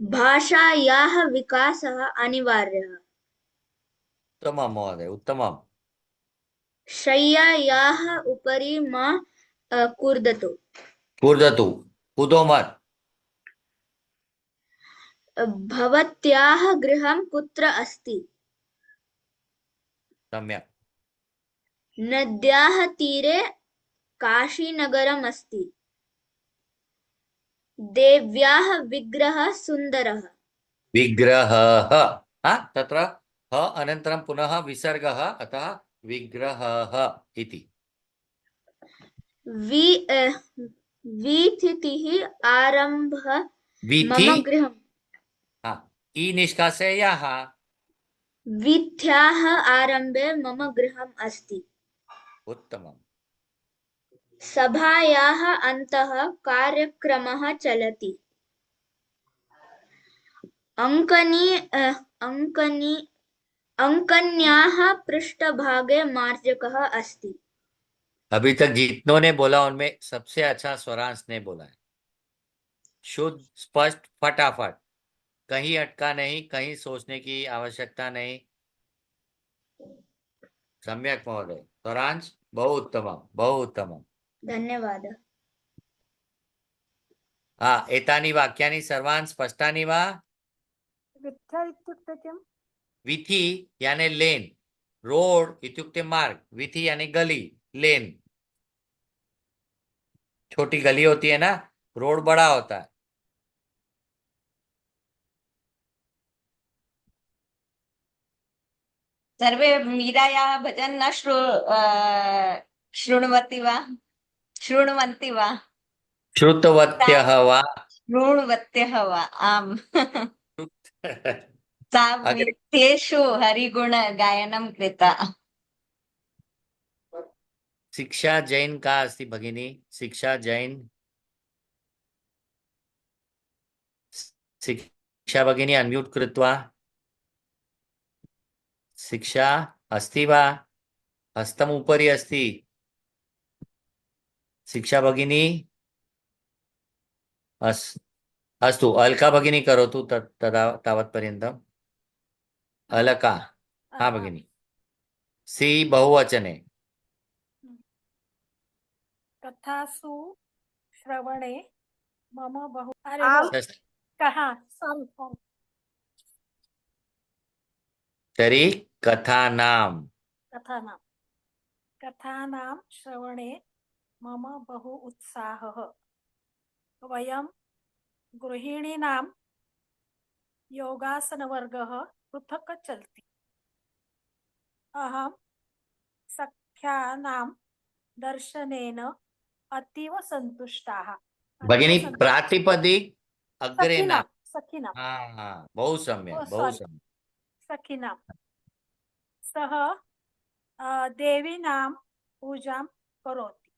भाषायाः विकासः अनिवार्यः। उत्तमं महोदय, उत्तमम्। शय्यायाः उपरि मा कूर्दतु। कूर्दतु, कूदो मत। भवत्याः गृहं कुत्र अस्ति? सम्यक। नद्याः तीरे काशीनगरम् अस्ति। देव्याः विग्रहः सुन्दरः। विग्रहः, तत्र ह अनन्तरं पुनः विसर्गः, अतः विग्रहः इति। वीथितिः आरम्भः वीथि, मम गृहम्। ई निष्कास्य यः। वीथ्याः आरम्भे मम गृहम् अस्ति। उत्तमम्। सभायाः अन्तः कार्यक्रमः चलति। अंकन्याः पृष्ठभागे मार्जकः अस्ति। अभी तक जितनों ने बोला उनमें सबसे अच्छा स्वरांश ने बोला है। शुद्ध, स्पष्ट, फटाफट, कहीं अटका नहीं, कहीं सोचने की आवश्यकता नहीं। सम्यक महोदय, स्वरांश बहु उत्तमं, बहु उत्तमम्। धन्यवादः। एतानि वाक्यानि सर्वान् स्पष्टानि वा? विद्या इत्युक्ते किम्? विथि यानी लेन, रोड इत्युक्ते मार्ग, विथि यानी गली, लेन छोटी गली होती है ना, रोड बड़ा होता है। सर्वे मीरायाः भजन न शृण्वन्ति वा? शृण्वन्ति वा? श्रुतवत्यः वा? शृण्वत्यः वा? आम्। सा मिथ्येषु हरिगुण गायनं कृता। शिक्षा जैन का अस्ति भगिनी? शिक्षा जैन, शिक्षा भगिनी अनम्यूट कृत्वा। शिक्षा अस्ति वा? हस्तम उपरि अस्ति। शिक्षा भगिनी अस्तु, अलका भगिनी करोतु तदा तावत्पर्यन्तम्। अलका, हाँ भगिनी। सी बहुवचने। कथासु श्रवणे मम बहु अरे आम वो कहा सम तर्हि कथानां कथानां कथानां श्रवणे मम बहु उत्साहः। वयं गृहिणीनां योगासनवर्गः पृथक् चलति। अहं सख्यानां दर्शनेन अतीव सन्तुष्टाः। भगिनी, प्रातिपदिक अग्रे सखिनां नाम। सखिनां हाँ, बहु सम्यक्, बहु सॉरी सम्यक्। सखिनां सह देवीनां पूजां करोति।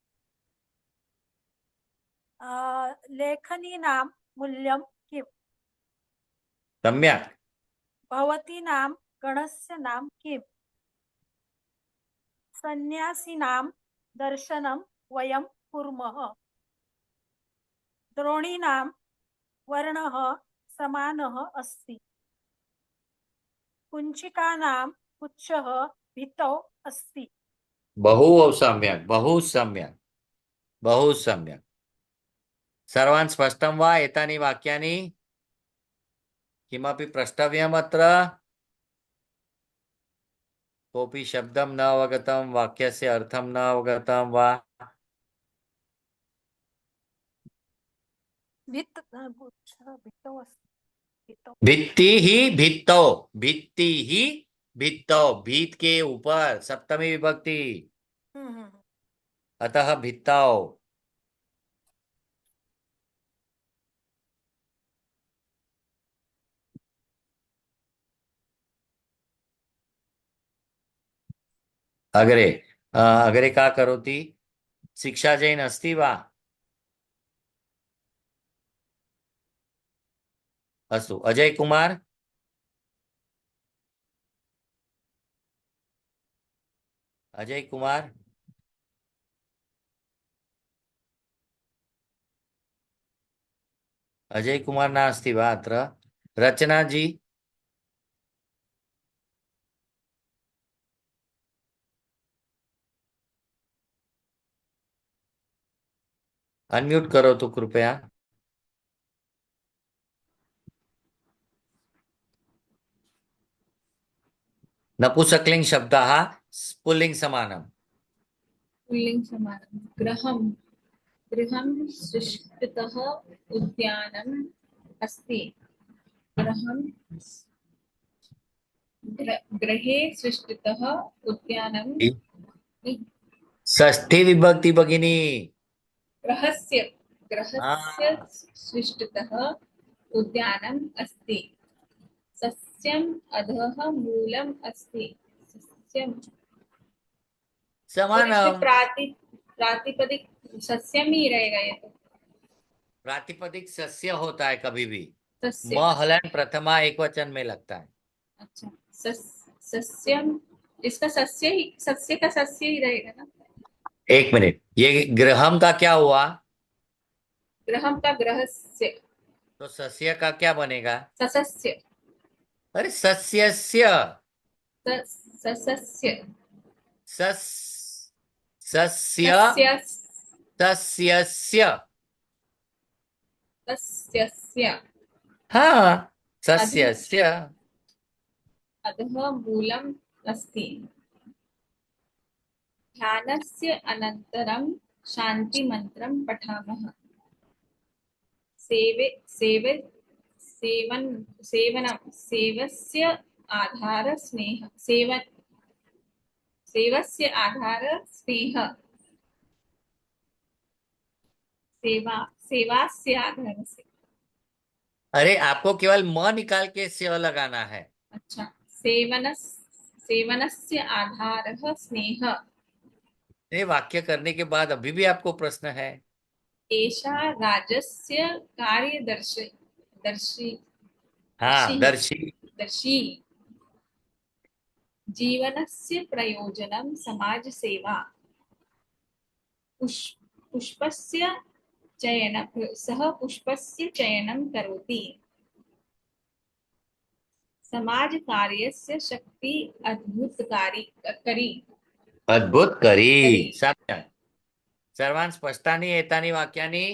लेखनीनां मूल्यं किम्? सम्यक्। भवतीनां गणस्य नाम किम्? सन्यासिनां दर्शनं वयं कुर्मः। द्रोणीनां वर्णः समानः अस्ति। कुञ्चिकानां गुच्छः भित्तौ अस्ति। बहु सम्यक्, बहु सम्यक्, बहु सम्यक्। सर्वान् स्पष्टं वा एतानि वाक्यानि? किमपि प्रष्टव्यम् अत्र? कोऽपि शब्दं न अवगतं, वाक्यस्य अर्थं न अवगतं वा? भित्तौ अस्ति। भित्तिः भित्तौ, भित्तिः भित्तौ, भीत के ऊपर सप्तमी विभक्ति, अतः भित्तौ। अग्रे अग्रे का करोति? शिक्षा जैन अस्ति वा? अस्तु, अजय कुमार। अजय कुमार, अजय कुमार नास्ति वा अत्र? रचना जी, अनम्यूट करोतु कृपया। नपुंसकलिंग शब्दः पुल्लिंग समानम्। पुल्लिंग समानम्। गृहं गृहं सृष्टितः उद्यानम् अस्ति। गृहं गृहे सृष्टितः उद्यानम् षष्ठी विभक्ति भगिनी। गृहस्य गृहस्य सृष्टितः उद्यानम् अस्ति। सस्यम् अधः मूलम् अस्ति। सस्यम् समानम। प्रातिपदिक सस्यम ही रहेगा ये तो। प्रातिपदिक सस्य होता है कभी भी। सस्य। म हलन प्रथमा एकवचन में लगता है। अच्छा, सस्यम, इसका सस्य का सस्य ही रहेगा ना। एक मिनट, ये गृहम का क्या हुआ? गृहम का गृहस्य। तो सस्य का क्या बनेगा? ससस्य। अरे सस्यस्य। ससस्य। सस्य सस्यस्य। सस्यस्य। हाँ, सस्यस्य। अधः मूलम् अस्ति। ध्यानस्य अनन्तरं शान्तिमन्त्रं पठामः। सेवस्य आधार स्नेह। सेवस्य आधार स्नेह। सेवास्य आधार से। अरे आपको केवल म निकाल के स्य लगाना है। अच्छा, सेवनस्य आधारः स्नेह। ये वाक्य करने के बाद अभी भी आपको प्रश्न है? एषा राजस्य दर्शी। हाँ, दर्शी। जीवनस्य प्रयोजनं समाजसेवा। पुष्पस्य सः पुष्पस्य चयनं करोति। समाजकार्यस्य शक्ति अद्भुतकारी करी अद्भुत करी करी सम्यक्। सर्वान् स्पष्टानि एतानि वाक्यानि।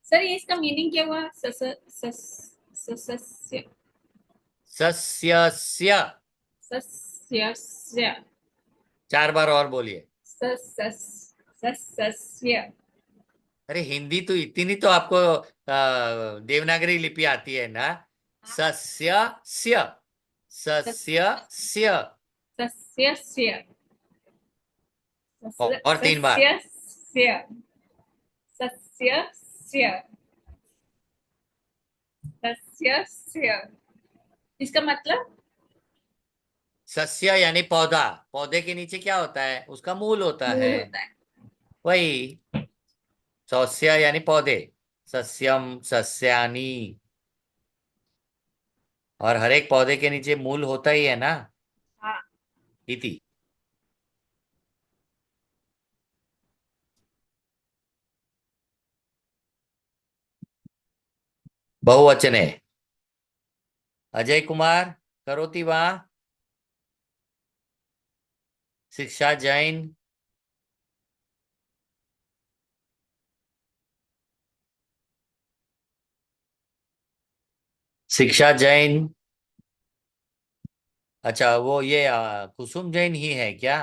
सर ये इसका मीनिंग क्या हुआ? सस्य सस्यस्य। सस्यस्य 4 बार और बोलिए। सस्य अरे हिंदी तो इतनी तो आपको देवनागरी लिपि आती है ना। सस्यस्य सस्यस्य। सस्यस्य और 3 बार। सस्यस्य सस्यस्य सस्यस्य। इसका मतलब सस्य यानी पौधा। पौधे के नीचे क्या होता है? उसका मूल होता मूल है। होता है। वही सस्य यानी पौधे। सस्यम सस्यानि। और हर एक पौधे के नीचे मूल होता ही है ना। हाँ। इति। बहुवचने। अजय कुमार करोति वा? शिक्षा जैन। शिक्षा जैन। अच्छा वो ये कुसुम जैन ही है क्या?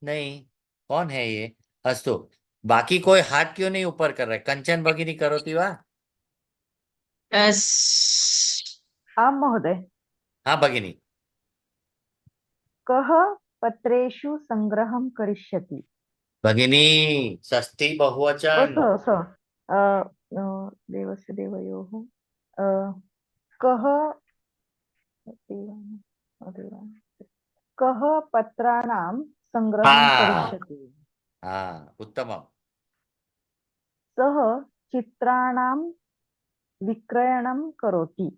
नहीं, कौन है ये? अस्तु। बाकी कोई हाथ क्यों नहीं ऊपर कर रहे? कंचन भगिनी करोति वा? आं महोदय। हाँ भगिनी। कः पत्रेषु सङ्ग्रहं करिष्यति? भगिनी षष्ठी बहुवचन। देवस्य देवयोः कः कः पत्राणां सङ्ग्रहं हाँ करिष्यति? हाँ उत्तमम्। सः चित्राणां विक्रयणं करोति।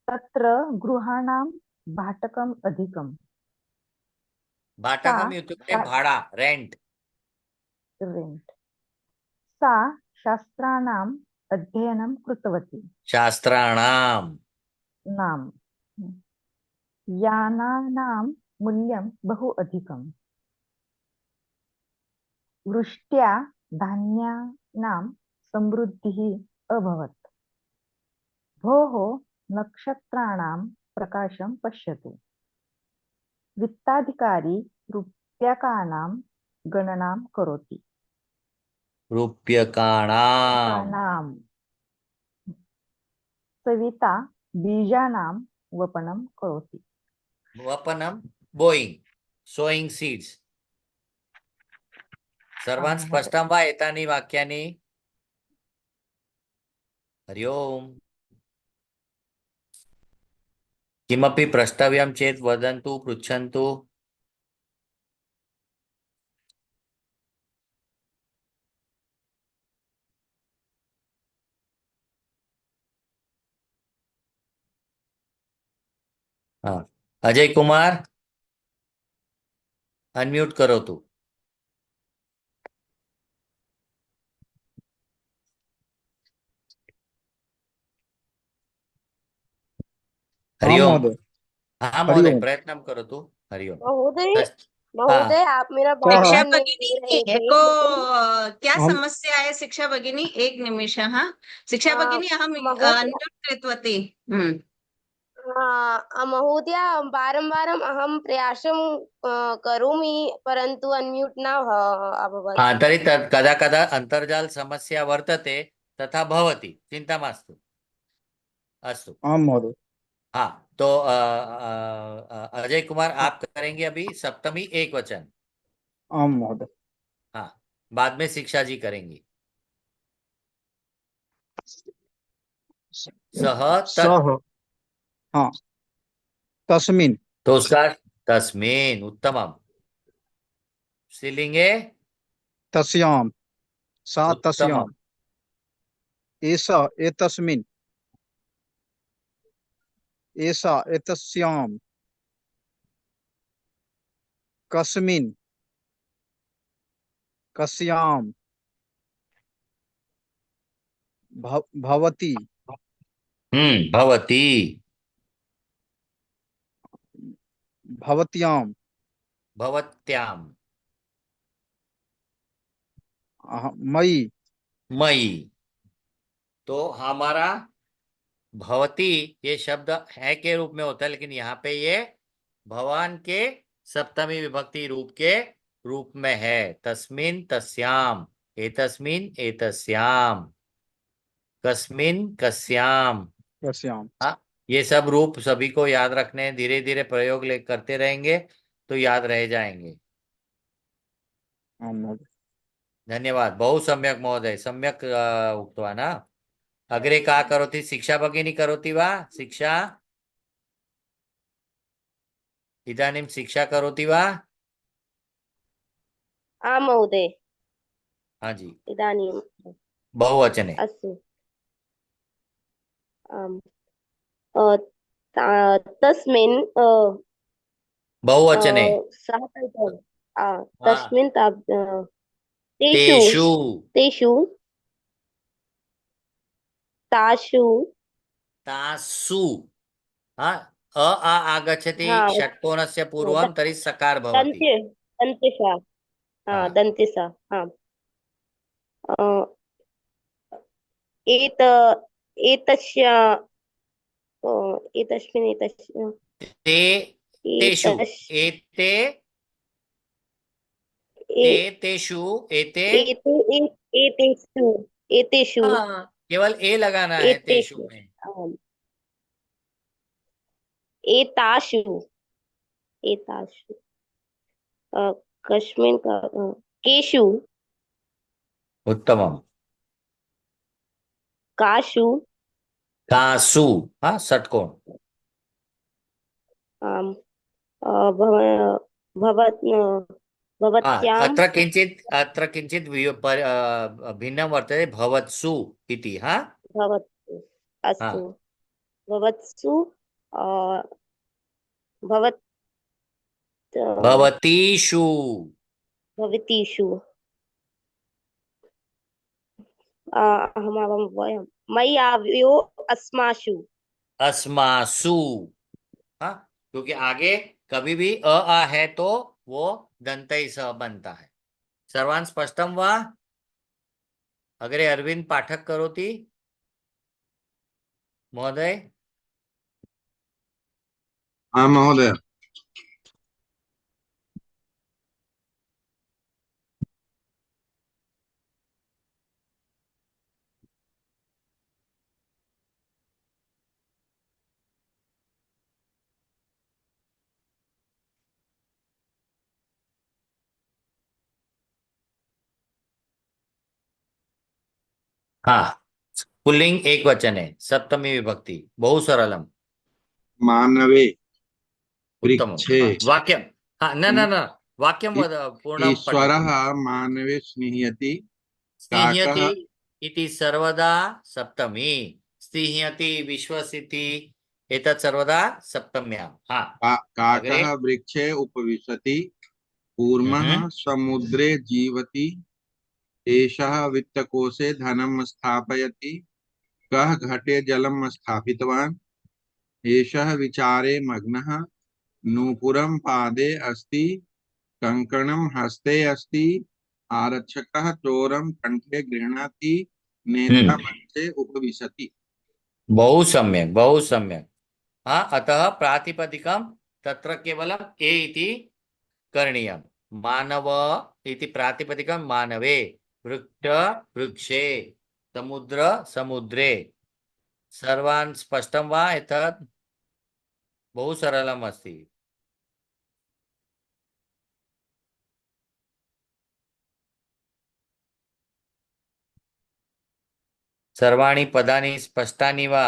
तत्र गृहाणां भाटकम् अधिकम्। भाटकम् इत्युक्ते भाड़ा, रेंट। रेंट। सा शास्त्राणाम् अध्ययनं कृतवती। शास्त्राणाम्। नाम यानानां मूल्यं बहु अधिकम्। वृष्ट्या धान्यानां समृद्धिः अभवत्। भोः नक्षत्राणां प्रकाशं पश्यतु। वित्ताधिकारी रूप्यकाणां गणनां करोति। रूप्यकाणाम्। सविता बीजानां वपनं करोति। वपनं बोयिंग, सोइंग सीड्स। सर्वान् स्पष्टं वा एतानि वाक्यानि? हरि ओम्। किमपि प्रष्टव्यं चेत् वदन्तु, पृच्छन्तु। हाँ अजय कुमार अनम्यूट करोतु। हरि ओम। हाँ महोदय प्रयत्नं करोतु। हरि ओम। महोदय हाँ आप मेरा बार शिक्षा बार नेम ले भगिनी रहे थे को लेकिन क्या समस्या है? शिक्षा भगिनी एक निमिष। हाँ शिक्षा भगिनी अहं महोदय अन्म्यूट् कृतवती। महोदय वारं वारम् अहं प्रयासं करोमि परन्तु अन्म्यूट् न अभवत्। हाँ तर्हि तत् कदा कदा अन्तर्जाल समस्या वर्तते, तथा भवति, चिन्ता मास्तु। अस्तु। आम महोदय। हाँ तो अजय कुमार आप करेंगे अभी सप्तमी एक वचन। आम महोदय। हाँ बाद में शिक्षा जी करेंगी। सह सह। हाँ तस्मिन्। तो उसका तस्मिन् उत्तमम्। स्त्रीलिंगे तस्याम। सा उत्तमम्। तस्याम। एषा एतस्मिन्। एषा एतस्याम्। कस्मिन्। कस्याम भवती भवती, भवत्याम भवत्याम, मयि मयि। तो हमारा भवती ये शब्द है के रूप में होता है, लेकिन यहाँ पे ये भवान के सप्तमी विभक्ति रूप के रूप में है। तस्मिन तस्याम, एतस्मिन एतस्याम, कस्मिन कस्याम। कस्याम। हाँ, ये सब रूप सभी को याद रखने हैं। धीरे धीरे प्रयोग ले करते रहेंगे तो याद रह जाएंगे। आम महोदय। धन्यवाद। बहु सम्यक महोदय, सम्यक उक्त्वा न। अग्रे का करोति? शिक्षा भगिनी करोति वा? शिक्षा इदानीं शिक्षा करोति वा? आं महोदय। हाँ जी, इदानीं बहुवचने। अस्तु। आम् तस्मिन् बहुवचने। सः हाँ, तस्मिन् तेषु तेषु। तेषु तासु तासु। हाँ, अ आ आगच्छति हा षट्कोणस्य पूर्वं, तर्हि सकार भवति। दन्त्य दन्त्यसा हाँ, दन्त्यसा आम् एत एतस्य एतस्मिन् एतस्य ते, तेषु, एतस् एते, ए- तेषु, एते। एते एतेषु एतेषु हाँ, केवल ए लगाना है तेषु एतेषु में। आम् एतासु एतासु कस्मिन् केषु उत्तमम्। कासु कासु, हाँ, षट्कोण। आम् भवत् भवत्यां अत्र किञ्चित् भिन्नं वर्तते, भवत्सु इति। हाँ, भवत् अस्तु हाँ, भवत्सु भवत् भवतीषु, भवतीषु अहं वयं मयि आवयो अस्मासु अस्मासु। हाँ, क्योंकि आगे कभी भी अ आ है तो वो दंतई स बनता है। सर्वान् स्पष्टं वा? अग्रे अरविंद पाठक करोति महोदय। हाँ महोदय। हाँ, पुल्लिंग एक वचन है, सप्तमी विभक्ति, बहु सरलम। मानवे उत्तमम। वृक्षे हाँ, वाक्यम। हाँ, न न न, वाक्यम वद, पूर्णं ईश्वरः पठतु। मानवे स्निह्यति काकः स्निह्यति इति सर्वदा सप्तमी, स्निह्यति विश्वसिति एतत् सर्वदा सप्तम्यां। हाँ, अग्रे। काकः वृक्षे उपविशति कूर्मः हम्म समुद्रे जीवति एषः वित्तकोषे धनं स्थापयति कः घटे जलं स्थापितवान् एषः विचारे मग्नः नूपुरं पादे अस्ति कङ्कणं हस्ते अस्ति आरक्षकः चोरं कण्ठे गृह्णाति नेता हम्म मंचे उपविशति। बहु सम्यक, बहु सम्यक। हाँ, अतः प्रातिपदिकं तत्र केवलम् ए इति करणीयम्। मानव इति प्रातिपदिकं मानवे, वृक्ष वृक्षे, समुद्र समुद्रे। सर्वान् स्पष्टं वा? एतत् बहु सरलम् अस्ति। सर्वाणि पदानि स्पष्टानि वा?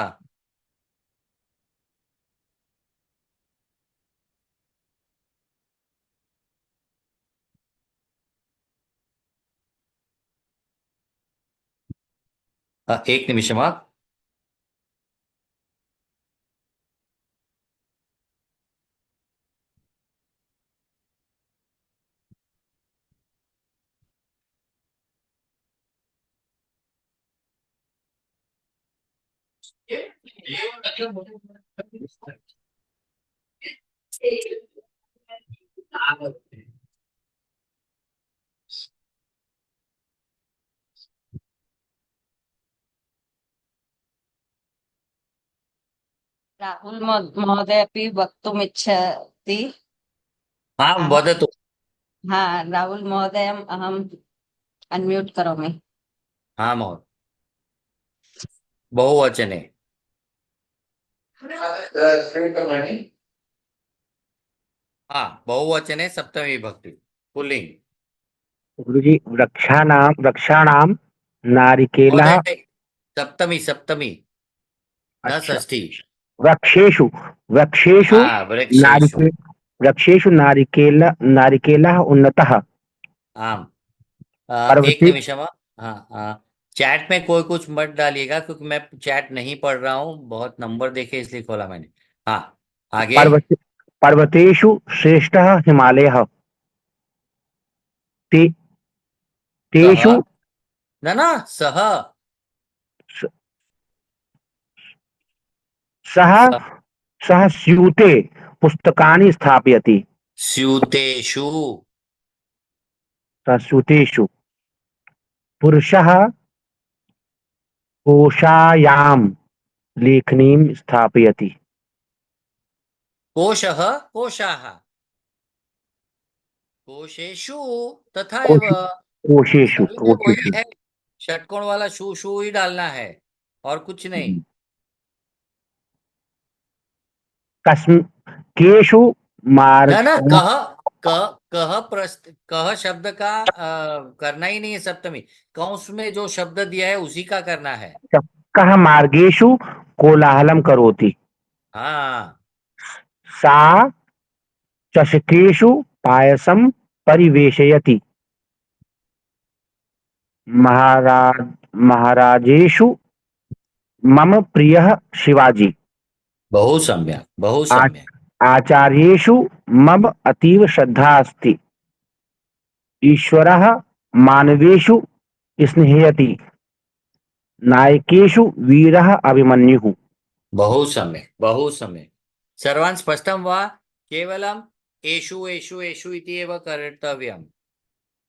एक निमिषम्। राहुल महोदय अपि वक्तुमिच्छति। हाँ अहं वदतु। राहुल महोदयम् अहम् अन्म्यूट् करोमि। हाँ महोदय, बहुवचने। हाँ, बहुवचने सप्तमी विभक्ति पुल्लिंग। गुरुजी वृक्षाणाम नारिकेलः महोदय सप्तमी सप्तमी, न अच्छा षष्ठी। वृक्षेषु वृक्षेषु हाँ वृक्षेषु। नारिके वृक्षेषु नारिकेलः उन्नतः आम। एक पर्वते निमिष हाँ हाँ, चैट में कोई कुछ मत डालिएगा क्योंकि मैं चैट नहीं पढ़ रहा हूँ, बहुत नंबर देखे इसलिए खोला मैंने। हाँ आगे। पर्वते पर्वतेषु श्रेष्ठः हिमालयः ते सह, तेषु न सह। स- सः सह सः स्यूते पुस्तकानि स्थापयति स्यूतेषु। सः स्यूतेषु पुरुषः कोशायां लेखनीं स्थापयति कोशः कोशाः कोशेषु तथा एव। कोश कोशेषु सभी में वही कोशेषु है, षटकोण वाला शू शू ही डालना है और कुछ नहीं। कस्म केषु न मार्ग कह शब्द का करना ही नहीं है सप्तमी। कंस में जो शब्द दिया है उसी का करना है। कः मार्गेषु कोलाहलं करोति हाँ सा चषकेषु पायसं परिवेशयति महाराजेषु मम प्रियः शिवाजी बहु सम्यक बहु सम्यक। आचार्येषु मम अतीव श्रद्धा अस्ति ईश्वरः मानवेषु स्नेहयति नायकेषु वीरः अभिमन्युः बहु सम्यक बहु सम्यक। सर्वान् स्पष्टं वा? केवलम् एषु एषु एषु इति एव कर्तव्यम्।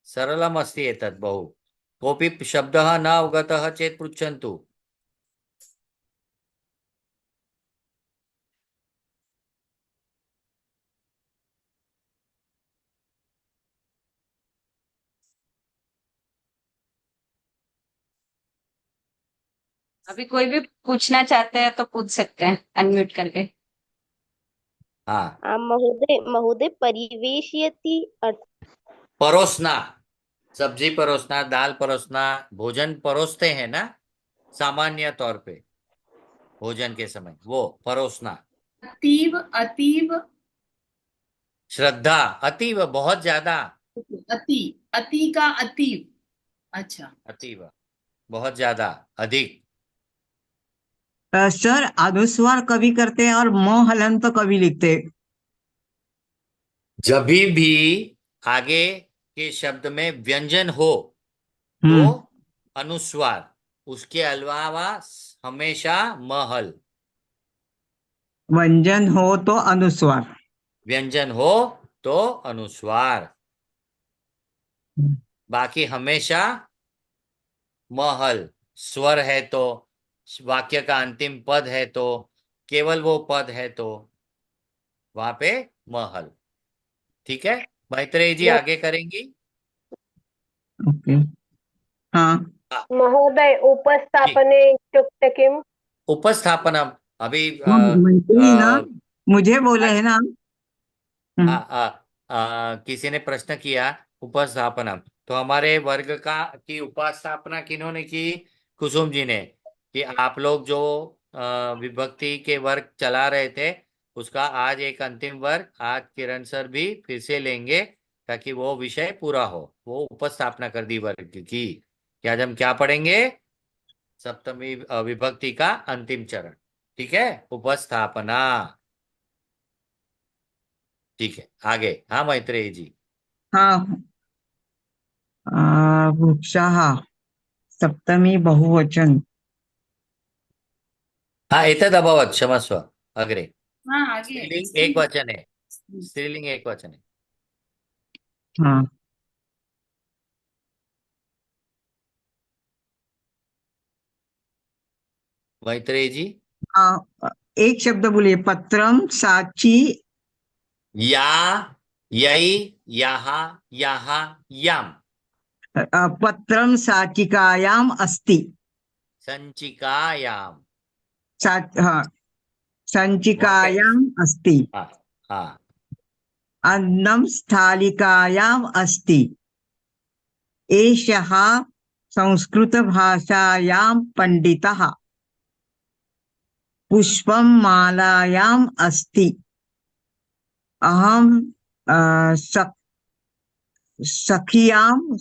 सरलम् अस्ति एतत् बहु। कोऽपि शब्दः न अवगतः चेत् पृच्छन्तु। अभी कोई भी पूछना चाहते हैं तो पूछ सकते हैं अनम्यूट करके। हाँ महोदय महोदय परिवेशयति परोसना, सब्जी परोसना, दाल परोसना, भोजन परोसते हैं ना सामान्य तौर पे भोजन के समय, वो परोसना। अतीव अतीव श्रद्धा, अतीव बहुत ज्यादा। अति अति का अतीव। अच्छा अतीव बहुत ज्यादा, अधिक। सर अनुस्वार कभी करते हैं और म हलन तो कभी लिखते हैं। जब भी आगे के शब्द में व्यंजन हो तो अनुस्वार, उसके अलावा हमेशा महल। व्यंजन हो तो अनुस्वार, व्यंजन हो तो अनुस्वार, बाकी हमेशा महल। स्वर है तो, वाक्य का अंतिम पद है तो, केवल वो पद है तो वहां पे महल। ठीक है मैत्रेयी जी, आगे करेंगी। ओके हाँ। महोदय उपस्थापने इत्युक्ते किम्? उपस्थापनम अभी मैत्री ना मुझे बोले है ना। किसी ने प्रश्न किया उपस्थापनम, तो हमारे वर्ग का की उपस्थापना किन्होंने की? कुसुम जी ने। कि आप लोग जो विभक्ति के वर्ग चला रहे थे उसका आज एक अंतिम वर्ग आज किरण सर भी फिर से लेंगे ताकि वो विषय पूरा हो। वो उपस्थापना कर दी वर्ग की। कि आज हम क्या पढ़ेंगे? सप्तमी विभक्ति का अंतिम चरण। ठीक है, उपस्थापना। ठीक है आगे। हाँ मैत्रेयी जी। हाँ वृक्षाः सप्तमी बहुवचन। हाँ एतद् अभवत् क्षमस्व अग्रे हाँ आगे स्त्रीलिंग एक वचन है स्त्रीलिंग एक वचन है हाँ मैत्रेयी जी एक शब्द बोलिए, पत्रम साची। या यई यहाँ यहाँ याम पत्रम साचिकायाम अस्ति। संचिकायाम हाँ, संचिकायाम अस्ति। हाँ हाँ अन्नम स्थालिकायाम अस्ति। एषः संस्कृतभाषायां पण्डितः। पुष्पं मालायाम् अस्ति। अहं सखियां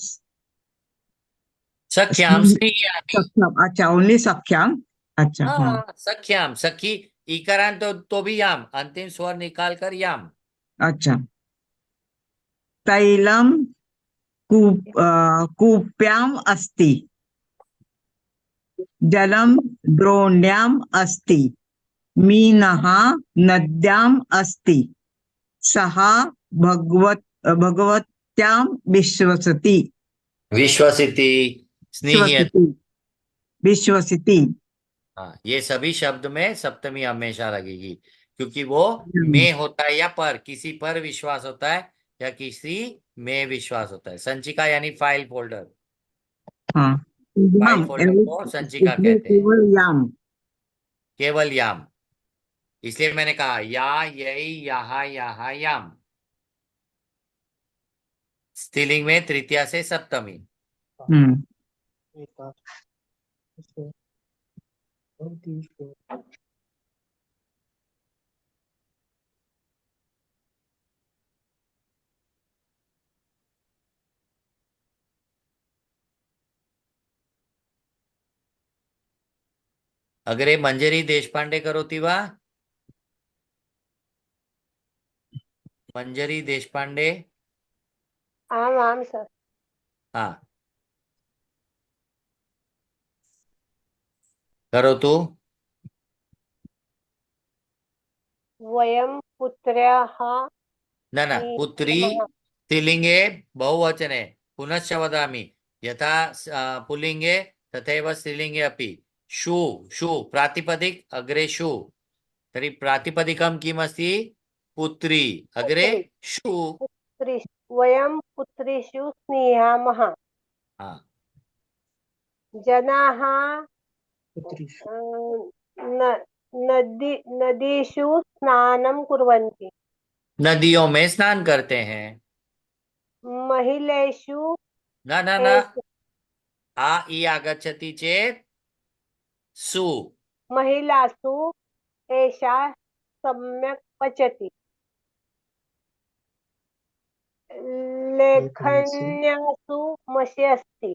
सख्याम स्नेह्यामि अच्छा, ओनली सख्याम। अच्छा हाँ हाँ सख्याम सखी इकारांत तो भी याम अंतिम स्वर निकाल कर याम अच्छा। तैलं कूप्याम् अस्ति। जलं द्रोण्याम् अस्ति। मीनः नद्याम् अस्ति। सः भगवत्यां विश्वसति। विश्वसिति स्नेह्यति विश्वसिति। हाँ ये सभी शब्द में सप्तमी हमेशा लगेगी क्योंकि वो में होता है या पर किसी पर विश्वास होता है या किसी में विश्वास होता है संचिका यानी फाइल फोल्डर हाँ फाइल फोल्डर को संचिका कहते हैं केवल याम। केवल याम इसलिए मैंने कहा या यही यहाँ यहाँ याम स्त्रीलिंग में तृतीया से सप्तमी अग्रे मंजरी देशपांडे करोति वा मंजरी देशपांडे आम् आम् सर् हाँ करोतु वयं पुत्र्याः न न पुत्री स्त्रीलिंगे बहुवचने पुनश्च वदामि यथा पुल्लिंगे तथैव स्त्रीलिंगे अपि शु शु प्रातिपदिक अग्रे शु तर्हि प्रातिपदिकं किमस्ति पुत्री अग्रे शु वयं पुत्रीषु स्नेहामः हाँ जनाः नदीषु स्नानं कुर्वन्ति नदियों में स्नान करते हैं महिलेषु न न न आ इ आगच्छति चेत् सु महिलासु एषा सम्यक् पचति लेखन्यासु मषि अस्ति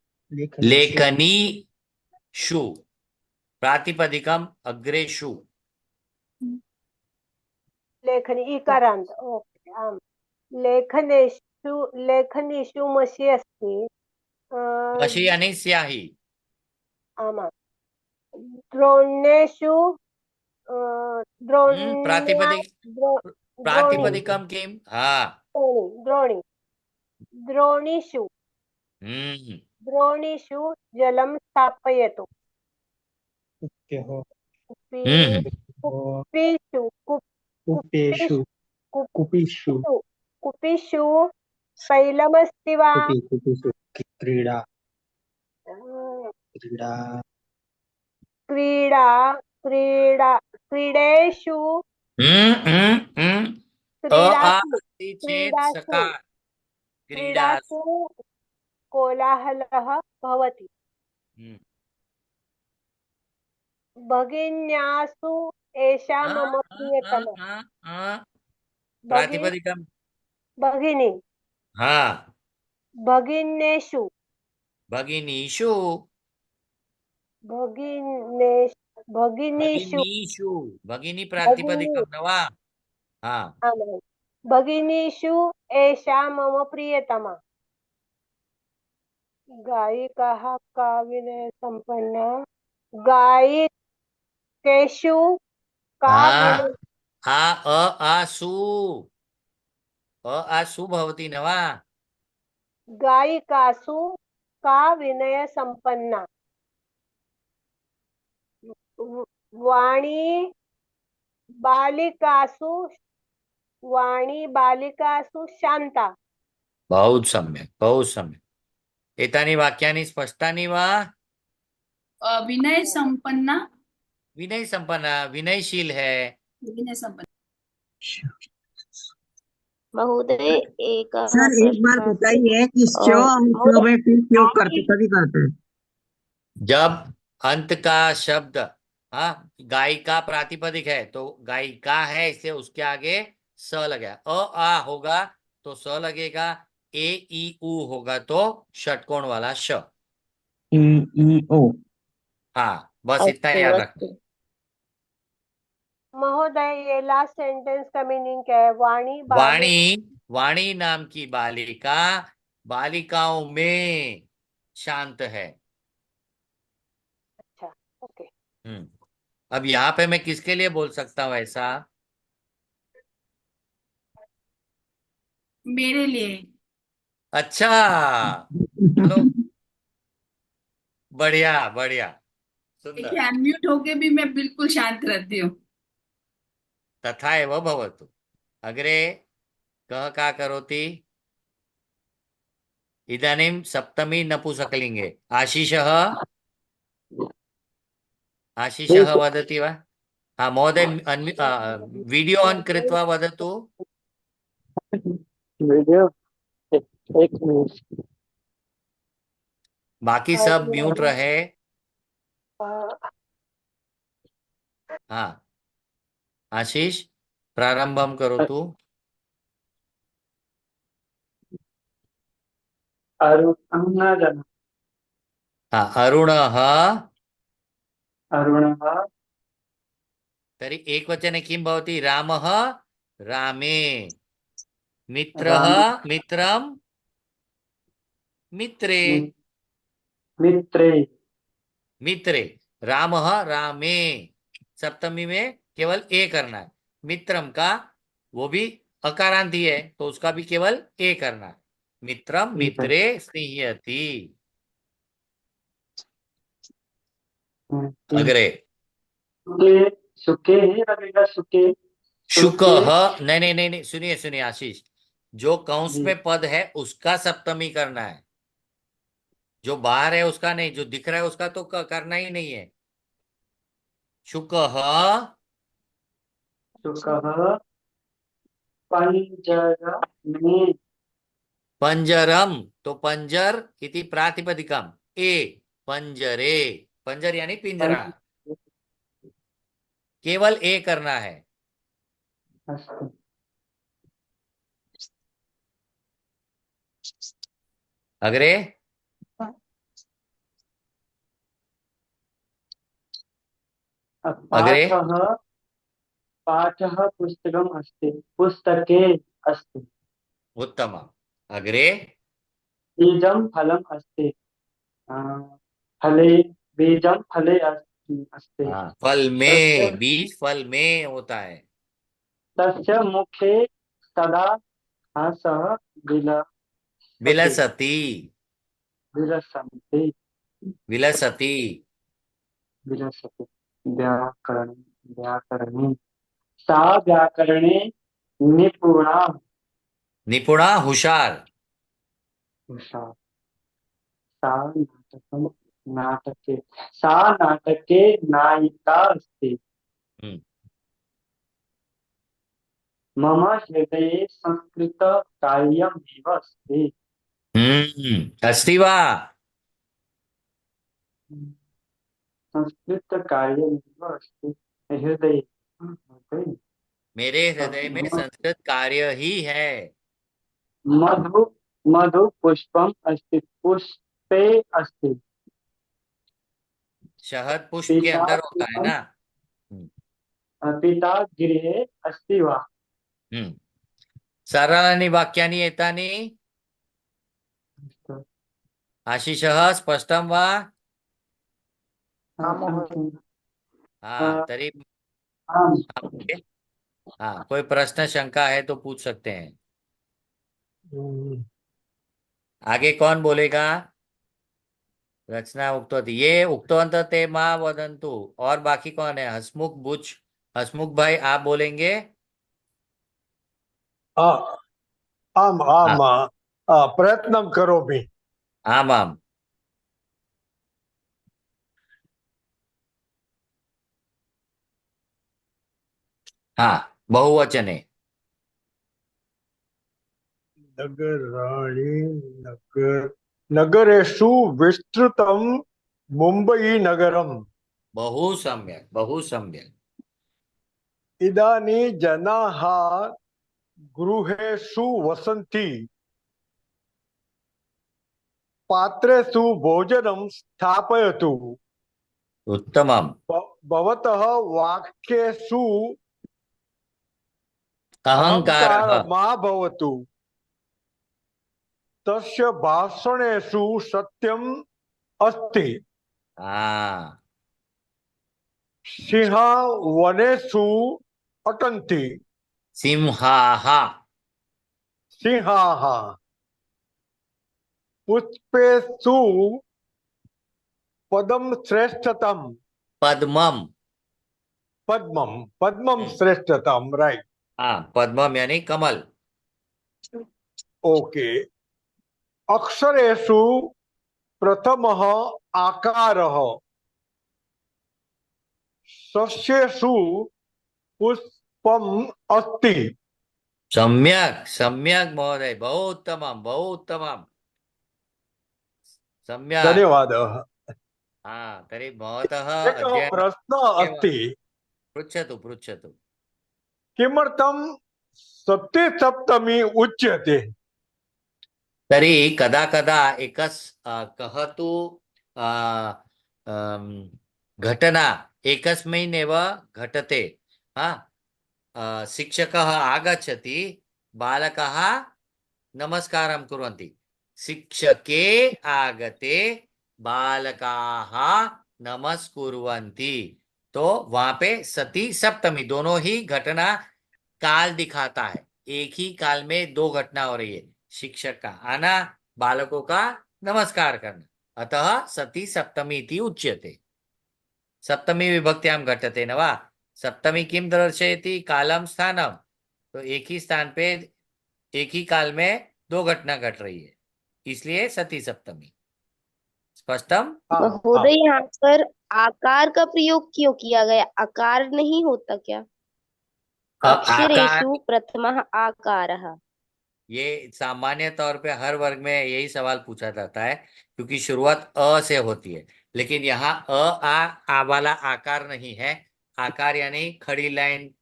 लेखनी शु प्रातिपदिकम अग्रे शु लेखनी इकारान्त ओके आम् लेखनीषु मषि अस्ति मषि यानी स्याही आमां द्रोणेषु प्रातिपदिकम किम हाँ द्रोणीषु द्रोणीषु जलं स्थापयतु कुपिषु तैलमस्ति वा क्रीडा क्रीडा क्रीडा क्रीडेषु क्रीडासु कोलाहलः भवति भगिन्यासु एषा मम प्रियतमा प्रातिपदिकम भगिनी हाँ भगिन्येषु भगिनीषु भगिनीषु भगिनी प्रातिपदिकम न वा हाँ भगिनीषु एषा मम प्रियतमा गायिकाः का विनयसम्पन्ना केषु का विनय आसु आसु भवति न वा? गायिकासु का विनय संपन्ना वाणी बालिकासु वाणी बालिकासु शांता। बहुत सम्यक्, बहु सम्यक्। एतानि वाक्यानि स्पष्टानि वा? विनय संपन्ना, विनय संपन्ना, विनयशील है। विनय संपन्न। महोदय एक सर एक बार बताइए कि शो और शो में फिर क्यों करते, कभी करते हैं? जब अंत का शब्द गायिका प्रातिपदिक है तो गायिका है, इसलिए उसके आगे स लगेगा। आ होगा तो स लगेगा, ए ई उ होगा तो षटकोण वाला श। ई ओ। हाँ, बस इतना याद रखना। महोदय ये लास्ट सेंटेंस का मीनिंग क्या है? वाणी नाम की बालिका बालिकाओं में शांत है। अच्छा, ओके। अब यहाँ पे मैं किसके लिए बोल सकता हूँ ऐसा? मेरे लिए। अच्छा, चलो, बढ़िया बढ़िया, देखिए सुंदर। अनम्यूट होके भी मैं बिल्कुल शांत रहती हूँ। तथा एव भवतु। अग्रे कः का करोति? इदानीं सप्तमी नपुंसकलिङ्गे आशिषः वदति वा? हाँ महोदय, वीडियो ऑन कृत्वा वदतु। वीडियो एक मिनट। बाकी सब म्यूट रहे। हाँ, आशीष प्रारंभं करोतु। अरुणः तर्हि एकवचने किं भवति? रामः रामे, मित्रः मित्रं मित्रे, मित्रे, रामः रामे। सप्तमी में केवल ए करना है। मित्रम का वो भी अकारांत ही है तो उसका भी केवल ए करना है। मित्रम मित्रे स्निह्यति। अग्रे सुके ही लगेगा, सुके। शुकः, नहीं नहीं नहीं नहीं, सुनिए सुनिए आशीष, जो कंस में पद है उसका सप्तमी करना है। जो बाहर है उसका नहीं, जो दिख रहा है उसका तो करना ही नहीं है। शुकः पंजरमे। पंजरम, तो पंजर इति प्रातिपदिकम ए, पंजरे, पंजर यानी पिंजरा, केवल ए करना है। अग्रे अग्रे पाठः पुस्तकम् अस्ति, पुस्तके अस्ति। उत्तम। अग्रे बीजं फलम् अस्ति, फले बीजं फले अस्ति। फल में, बीज फल में होता है। तस्य मुखे सदा हासः विलसति, विलसन्ति। विलसति। विलसति। व्याकरणे सा व्याकरणे निपुणा। निपुणा हुशार। सा नाटके सा नाटके नायिका अस्ति। मम हृदये संस्कृतकार्यमेव अस्ति। अस्ति वा? संस्कृतकार्यमेव अस्ति हृदये। मेरे हृदय में संस्कृत कार्य ही है। मधु मधु पुष्पम अस्ति, पुष्पे अस्ति। शहद पुष्प के अंदर होता है ना। पिता गृहे अस्ति वा? सरलानि वाक्यानि एतानि। आशिषः स्पष्टं वा? हाँ तरी आम आपके हाँ कोई प्रश्न शंका है तो पूछ सकते हैं। आगे कौन बोलेगा? रचना उक्तवती, ये उक्तवंत ते माँ वदंतु। और बाकी कौन है? हसमुख बुच, हसमुख भाई आप बोलेंगे? आम हाँ आम प्रयत्नं करोमि। आम आम। हाँ बहुवचन है। नगराणि नगर नगरेषु विस्तृतं मुम्बई नगरम्। बहु सम्यक बहु सम्यक। इदानीं जनाः गृहेषु वसन्ति, पात्रेषु भोजनं स्थापयतु। उत्तमम। भवतः वाक्येषु अहंकार। अहङ्कारः मा भवतु। तस्य भाषणेषु सत्यम् अस्ति। हाँ सिंहः वनेषु अटन्ति। सिंहाः। सिंहाः पुष्पेषु पद्मं श्रेष्ठतम। पद्मम। पद्मं पद्मं श्रेष्ठतम, राइट। हाँ पद्मम यानी कमल। ओके। अक्षरेषु प्रथमः आकारः। सस्येषु पुष्पम् अस्ति। सम्यक सम्यक महोदय, बहु उत्तमम बहु उत्तमम। सम्यक। धन्यवादः। हाँ तर्हि भवतः एकः अध्ययनं प्रश्नः एव। अस्ति। पृच्छतु पृच्छतु। किमर्थं सप्तमी उच्यते? तर्हि कदा कदा कः तु घटना एकस्मिन्नेव घटते। हाँ शिक्षकः आगच्छति, बालकाः नमस्कारं कुर्वन्ति। शिक्षके आगते बालकाः नमस्कुर्वन्ति। तो वहां पे सती सप्तमी दोनों ही घटना काल दिखाता है। एक ही काल में दो घटना हो रही है, शिक्षक का आना, बालकों का नमस्कार करना। अतः सती सप्तमी इति उच्यते। सप्तमी विभक्त्याम घटते न वा। सप्तमी किम दर्शयति? कालम स्थानम। तो एक ही स्थान पे एक ही काल में दो घटना घट रही है, इसलिए सती सप्तमी। स्पष्टम? महोदय, यहाँ पर आकार का प्रयोग क्यों किया गया? आकार नहीं होता क्या? आकार अक्षरेषु प्रथमः आकारः। ये सामान्य तौर पे हर वर्ग में यही सवाल पूछा जाता है, क्योंकि शुरुआत अ से होती है। लेकिन यहाँ आ वाला आकार नहीं है। आकार यानी खड़ी लाइन,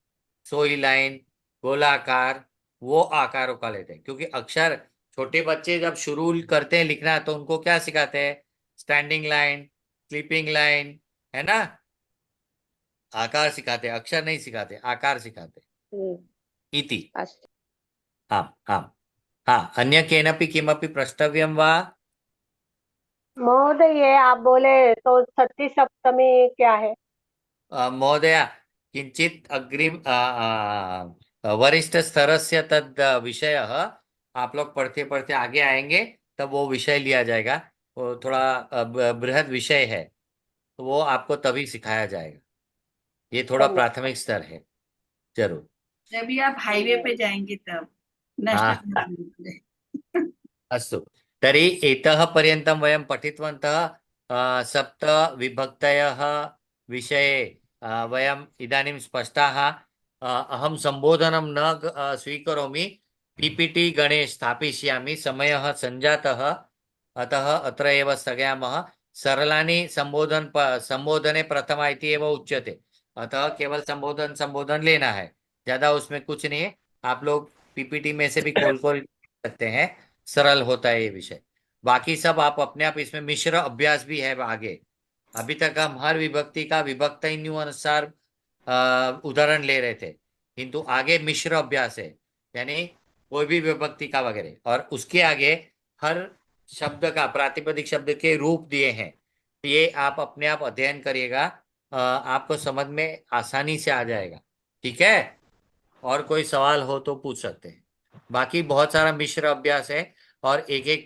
सोई लाइन, गोलाकार, वो आकारों का लेते हैं। क्योंकि अक्षर छोटे बच्चे जब शुरू करते हैं लिखना, तो उनको क्या सिखाते हैं? स्टैंडिंग लाइन, स्लीपिंग लाइन, है ना? आकार सिखाते, अक्षर नहीं सिखाते, आकार सिखाते। इति। आम् आम्। हाँ अन्य केनपि किमपि प्रष्टव्यं वा? महोदय, ये आप बोले तो सती सप्तमी क्या है? महोदय किंचित अग्रिम वरिष्ठ स्तरस्य तद विषयः आप लोग पढ़ते पढ़ते आगे आएंगे, तब वो विषय लिया जाएगा। वो थोड़ा बृहद विषय है, तो वो आपको तभी सिखाया जाएगा। ये थोड़ा प्राथमिक स्तर है। जरूर। जब भी आप हाईवे पे जाएंगे तब हाँ नेशनल। अस्तु। तर्हि एतः पर्यन्तं वयं पठितवन्तः सप्त विभक्तयः विषये। वयम् इदानीं स्पष्टाः। अहं सम्बोधनं न स्वीकरोमि, पीपीटी गणे स्थापयिष्यामि। समयः सञ्जातः, अतः अत्र एव स्थगयामः। सरलानि संबोधने प्रथमा इति एव उच्यते, अतः केवल संबोधन लेना है, ज्यादा उसमें कुछ नहीं है। आप लोग पीपीटी में से भी खोल सकते हैं, सरल होता है ये विषय। बाकी सब आप अपने आप, इसमें मिश्र अभ्यास भी है आगे। अभी तक हम हर विभक्ति का विभक्त अनुसार उदाहरण ले रहे थे, किंतु आगे मिश्र अभ्यास है, यानी कोई भी विभक्ति का वगैरह, और उसके आगे हर शब्द का प्रातिपदिक शब्द के रूप दिए हैं। ये आप अपने आप अध्ययन करिएगा, आपको समझ में आसानी से आ जाएगा। ठीक है, और कोई सवाल हो तो पूछ सकते हैं। बाकी बहुत सारा मिश्र अभ्यास है, और एक एक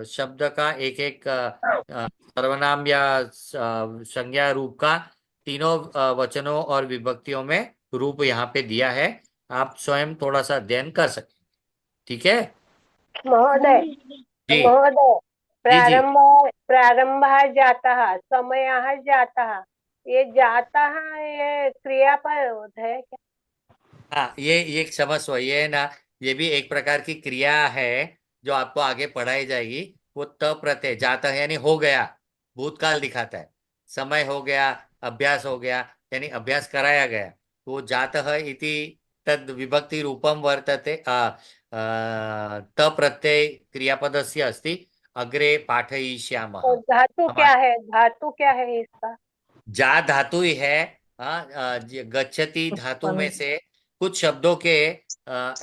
शब्द का एक एक सर्वनाम या संज्ञा रूप का तीनों वचनों और विभक्तियों में रूप यहाँ पे दिया है, आप स्वयं थोड़ा सा अध्ययन कर सकते हैं। ठीक है महोदय जी महोदय जी जी। प्रारंभः जातः समयः जातः ये जातः ये क्रियापद है क्या? हाँ, ये क्षमस्व, ये है ना, ये भी एक प्रकार की क्रिया है जो आपको आगे पढ़ाई जाएगी। वो त प्रत्यय जाता है यानी हो गया, भूतकाल दिखाता है। समय हो गया, अभ्यास हो गया यानी अभ्यास कराया गया। तो वो जातः इति तद विभक्ति रूपम वर्तते त प्रत्यय क्रियापदस्य अस्ति, अग्रे पाठयिष्यामः। तो धातु क्या है इसका? जा धातु ही है। गच्छति धातु में से कुछ शब्दों के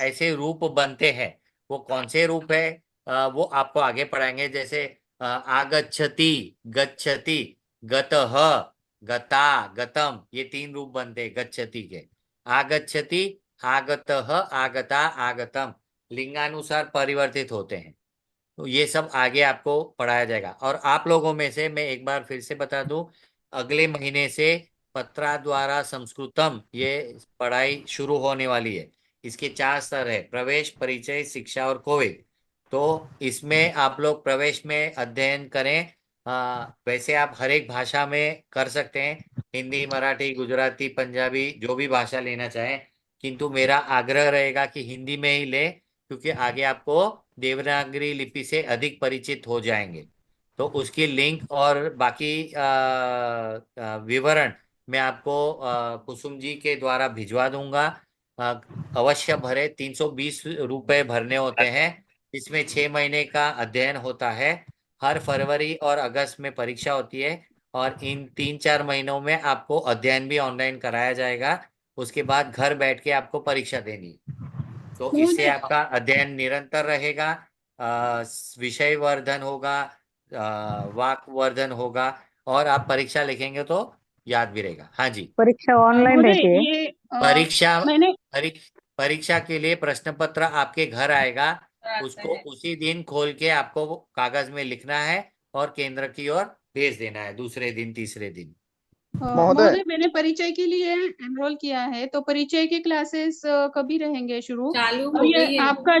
ऐसे रूप बनते हैं। वो कौन से रूप है वो आपको आगे पढ़ाएंगे। जैसे आगच्छति, गच्छति, गतः, गता, गतम, ये तीन रूप बनते हैं गच्छति के। आगच्छति, आगतः, आगता, आगतम लिंगानुसार परिवर्तित होते हैं। तो ये सब आगे आपको पढ़ाया जाएगा। और आप लोगों में से मैं एक बार फिर से बता दूं, अगले महीने से पत्रा द्वारा संस्कृतम ये पढ़ाई शुरू होने वाली है। इसके 4 स्तर है: प्रवेश, परिचय, शिक्षा और कोविद। तो इसमें आप लोग प्रवेश में अध्ययन करें। वैसे आप हर एक भाषा में कर सकते हैं, हिंदी, मराठी, गुजराती, पंजाबी, जो भी भाषा लेना चाहें, किंतु मेरा आग्रह रहेगा कि हिंदी में ही ले, क्योंकि आगे आपको देवनागरी लिपि से अधिक परिचित हो जाएंगे। तो उसकी लिंक और बाकी विवरण मैं आपको कुसुम जी के द्वारा भिजवा दूंगा। अवश्य भरे, 320 रुपए भरने होते हैं। इसमें 6 महीने का अध्ययन होता है। हर फरवरी और अगस्त में परीक्षा होती है, और इन 3-4 महीनों में आपको अध्ययन भी ऑनलाइन कराया जाएगा। उसके बाद घर बैठ के आपको परीक्षा देनी है। तो इससे आपका अध्ययन निरंतर रहेगा, विषय वर्धन होगा, वाक वर्धन होगा, और आप परीक्षा लिखेंगे तो याद भी रहेगा। हाँ जी। परीक्षा ऑनलाइन रहती है? ये परीक्षा मैंने परीक्षा के लिए प्रश्न पत्र आपके घर आएगा। उसको उसी दिन खोल के आपको कागज में लिखना है और केंद्र की ओर भेज देना है, दूसरे दिन, तीसरे दिन। महोदय मैंने परिचय के लिए एनरोल किया है, तो परिचय के क्लासेस कभी रहेंगे शुरू? चालू और हो ये गई है। आपका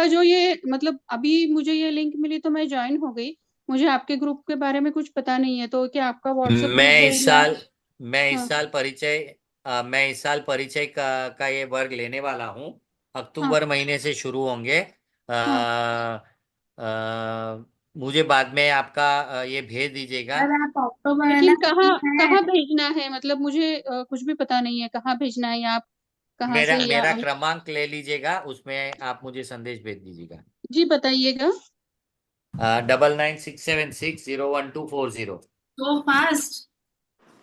जो ये मतलब अभी मुझे ये लिंक मिली तो मैं ज्वाइन हो गई। मुझे आपके ग्रुप के बारे में कुछ पता नहीं है, तो क्या आपका व्हाट्सएप ग्रुप मैं है इस या? साल मैं इस हाँ साल परिचय मैं इस साल परिचय का ये वर्ग लेने वाला हूँ। हाँ अक्टूबर महीने से शुरू होंगे। हाँ। मुझे बाद में आपका ये भेज दीजिएगा। सर आप अक्टूबर लेकिन ना कहाँ भेजना है? मतलब मुझे कुछ भी पता नहीं है, कहाँ भेजना है या आप कहाँ से या मेरा क्रमांक ले लीजिएगा, उसमें आप मुझे संदेश भेज दीजिएगा। जी बताइएगा। 9967601240। so fast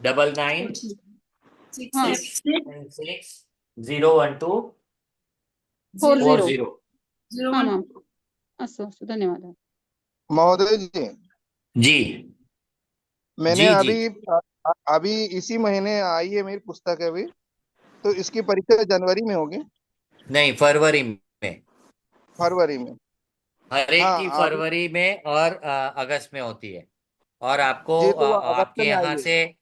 9967601240। हाँ मैम, अस्तु अस्तु, धन्यवादः। महोदय जी, जी मैंने जी अभी इसी महीने आई है मेरी पुस्तक अभी, तो इसकी परीक्षा जनवरी में होगी? नहीं, फरवरी में। फरवरी में? हर एक हाँ की अभी फरवरी में और अगस्त में होती है। और आपको जी, तो वो अगस्त आपके में आई यहाँ है। से